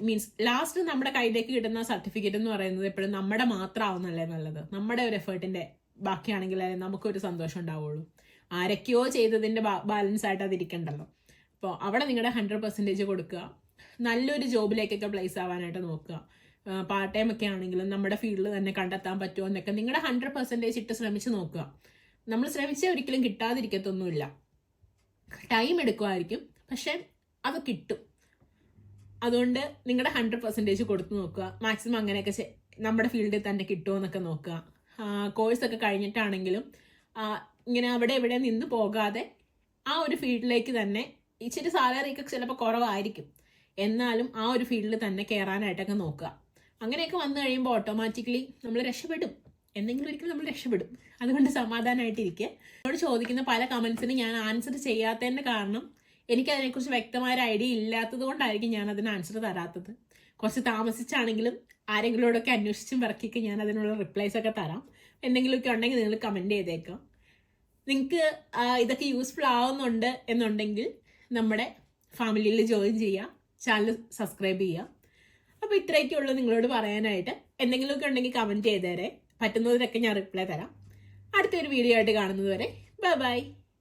മീൻസ് ലാസ്റ്റ് നമ്മുടെ കയ്യിലേക്ക് കിട്ടുന്ന സർട്ടിഫിക്കറ്റ് എന്ന് പറയുന്നത് എപ്പോഴും നമ്മുടെ മാത്രമാവുന്നല്ലേ നല്ലത്. നമ്മുടെ ഒരു എഫേർട്ടിന്റെ ബാക്കിയാണെങ്കിലേ നമുക്കൊരു സന്തോഷം ഉണ്ടാവുള്ളൂ. ആരൊക്കെയോ ചെയ്തതിന്റെ ബാലൻസ് ആയിട്ട് അതിരിക്കണ്ടല്ലോ. അപ്പോൾ അവിടെ നിങ്ങളുടെ 100% കൊടുക്കുക. നല്ലൊരു ജോബിലേക്കൊക്കെ പ്ലേസ് ആവാനായിട്ട് നോക്കുക. പാർട്ട് ടൈം ഒക്കെ ആണെങ്കിലും നമ്മുടെ ഫീൽഡിൽ തന്നെ കണ്ടെത്താൻ പറ്റുമോ എന്നൊക്കെ നിങ്ങളുടെ 100% ഇട്ട് ശ്രമിച്ച് നോക്കുക. നമ്മൾ ശ്രമിച്ചാൽ ഒരിക്കലും കിട്ടാതിരിക്കത്തൊന്നുമില്ല. ടൈം എടുക്കുമായിരിക്കും, പക്ഷെ അത് കിട്ടും. അതുകൊണ്ട് നിങ്ങളുടെ 100% കൊടുത്തു നോക്കുക. മാക്സിമം അങ്ങനെയൊക്കെ നമ്മുടെ ഫീൽഡിൽ തന്നെ കിട്ടുമോ എന്നൊക്കെ നോക്കുക. കോഴ്സൊക്കെ കഴിഞ്ഞിട്ടാണെങ്കിലും ഇങ്ങനെ അവിടെ ഇവിടെ നിന്ന് പോകാതെ ആ ഒരു ഫീൽഡിലേക്ക് തന്നെ, ഇച്ചിരി സാലറിയൊക്കെ ചിലപ്പോൾ കുറവായിരിക്കും, എന്നാലും ആ ഒരു ഫീൽഡിൽ തന്നെ കയറാനായിട്ടൊക്കെ നോക്കുക. അങ്ങനെയൊക്കെ വന്നു കഴിയുമ്പോൾ ഓട്ടോമാറ്റിക്കലി നമ്മൾ രക്ഷപ്പെടും. എന്തെങ്കിലും ഒരിക്കലും നമ്മൾ രക്ഷപ്പെടും. അതുകൊണ്ട് സമാധാനമായിട്ടിരിക്കുക. എന്നോട് ചോദിക്കുന്ന പല കമൻസിന് ഞാൻ ആൻസർ ചെയ്യാത്തതിൻ്റെ കാരണം എനിക്കതിനെക്കുറിച്ച് വ്യക്തമായ ഒരു ഐഡിയ ഇല്ലാത്തത് കൊണ്ടായിരിക്കും ഞാൻ അതിന് ആൻസർ തരാത്തത്. കുറച്ച് താമസിച്ചാണെങ്കിലും ആരെങ്കിലോടൊക്കെ അന്വേഷിച്ചും പറക്കിയൊക്കെ ഞാൻ അതിനുള്ള റിപ്ലൈസ് ഒക്കെ തരാം. എന്തെങ്കിലുമൊക്കെ ഉണ്ടെങ്കിൽ നിങ്ങൾ കമൻറ്റ് ചെയ്തേക്കാം. നിങ്ങൾക്ക് ഇതൊക്കെ യൂസ്ഫുൾ ആവുന്നുണ്ട് എന്നുണ്ടെങ്കിൽ നമ്മുടെ ഫാമിലിയിൽ ജോയിൻ ചെയ്യുക, ചാനൽ സബ്സ്ക്രൈബ് ചെയ്യുക. അപ്പോൾ ഇത്രയൊക്കെ ഉള്ളൂ നിങ്ങളോട് പറയാനായിട്ട്. എന്തെങ്കിലുമൊക്കെ ഉണ്ടെങ്കിൽ കമൻറ്റ് ചെയ്തേരെ, പറ്റുന്നതിനൊക്കെ ഞാൻ റിപ്ലൈ തരാം. അടുത്തൊരു വീഡിയോ ആയിട്ട് കാണുന്നത് വരെ ബൈ ബൈ.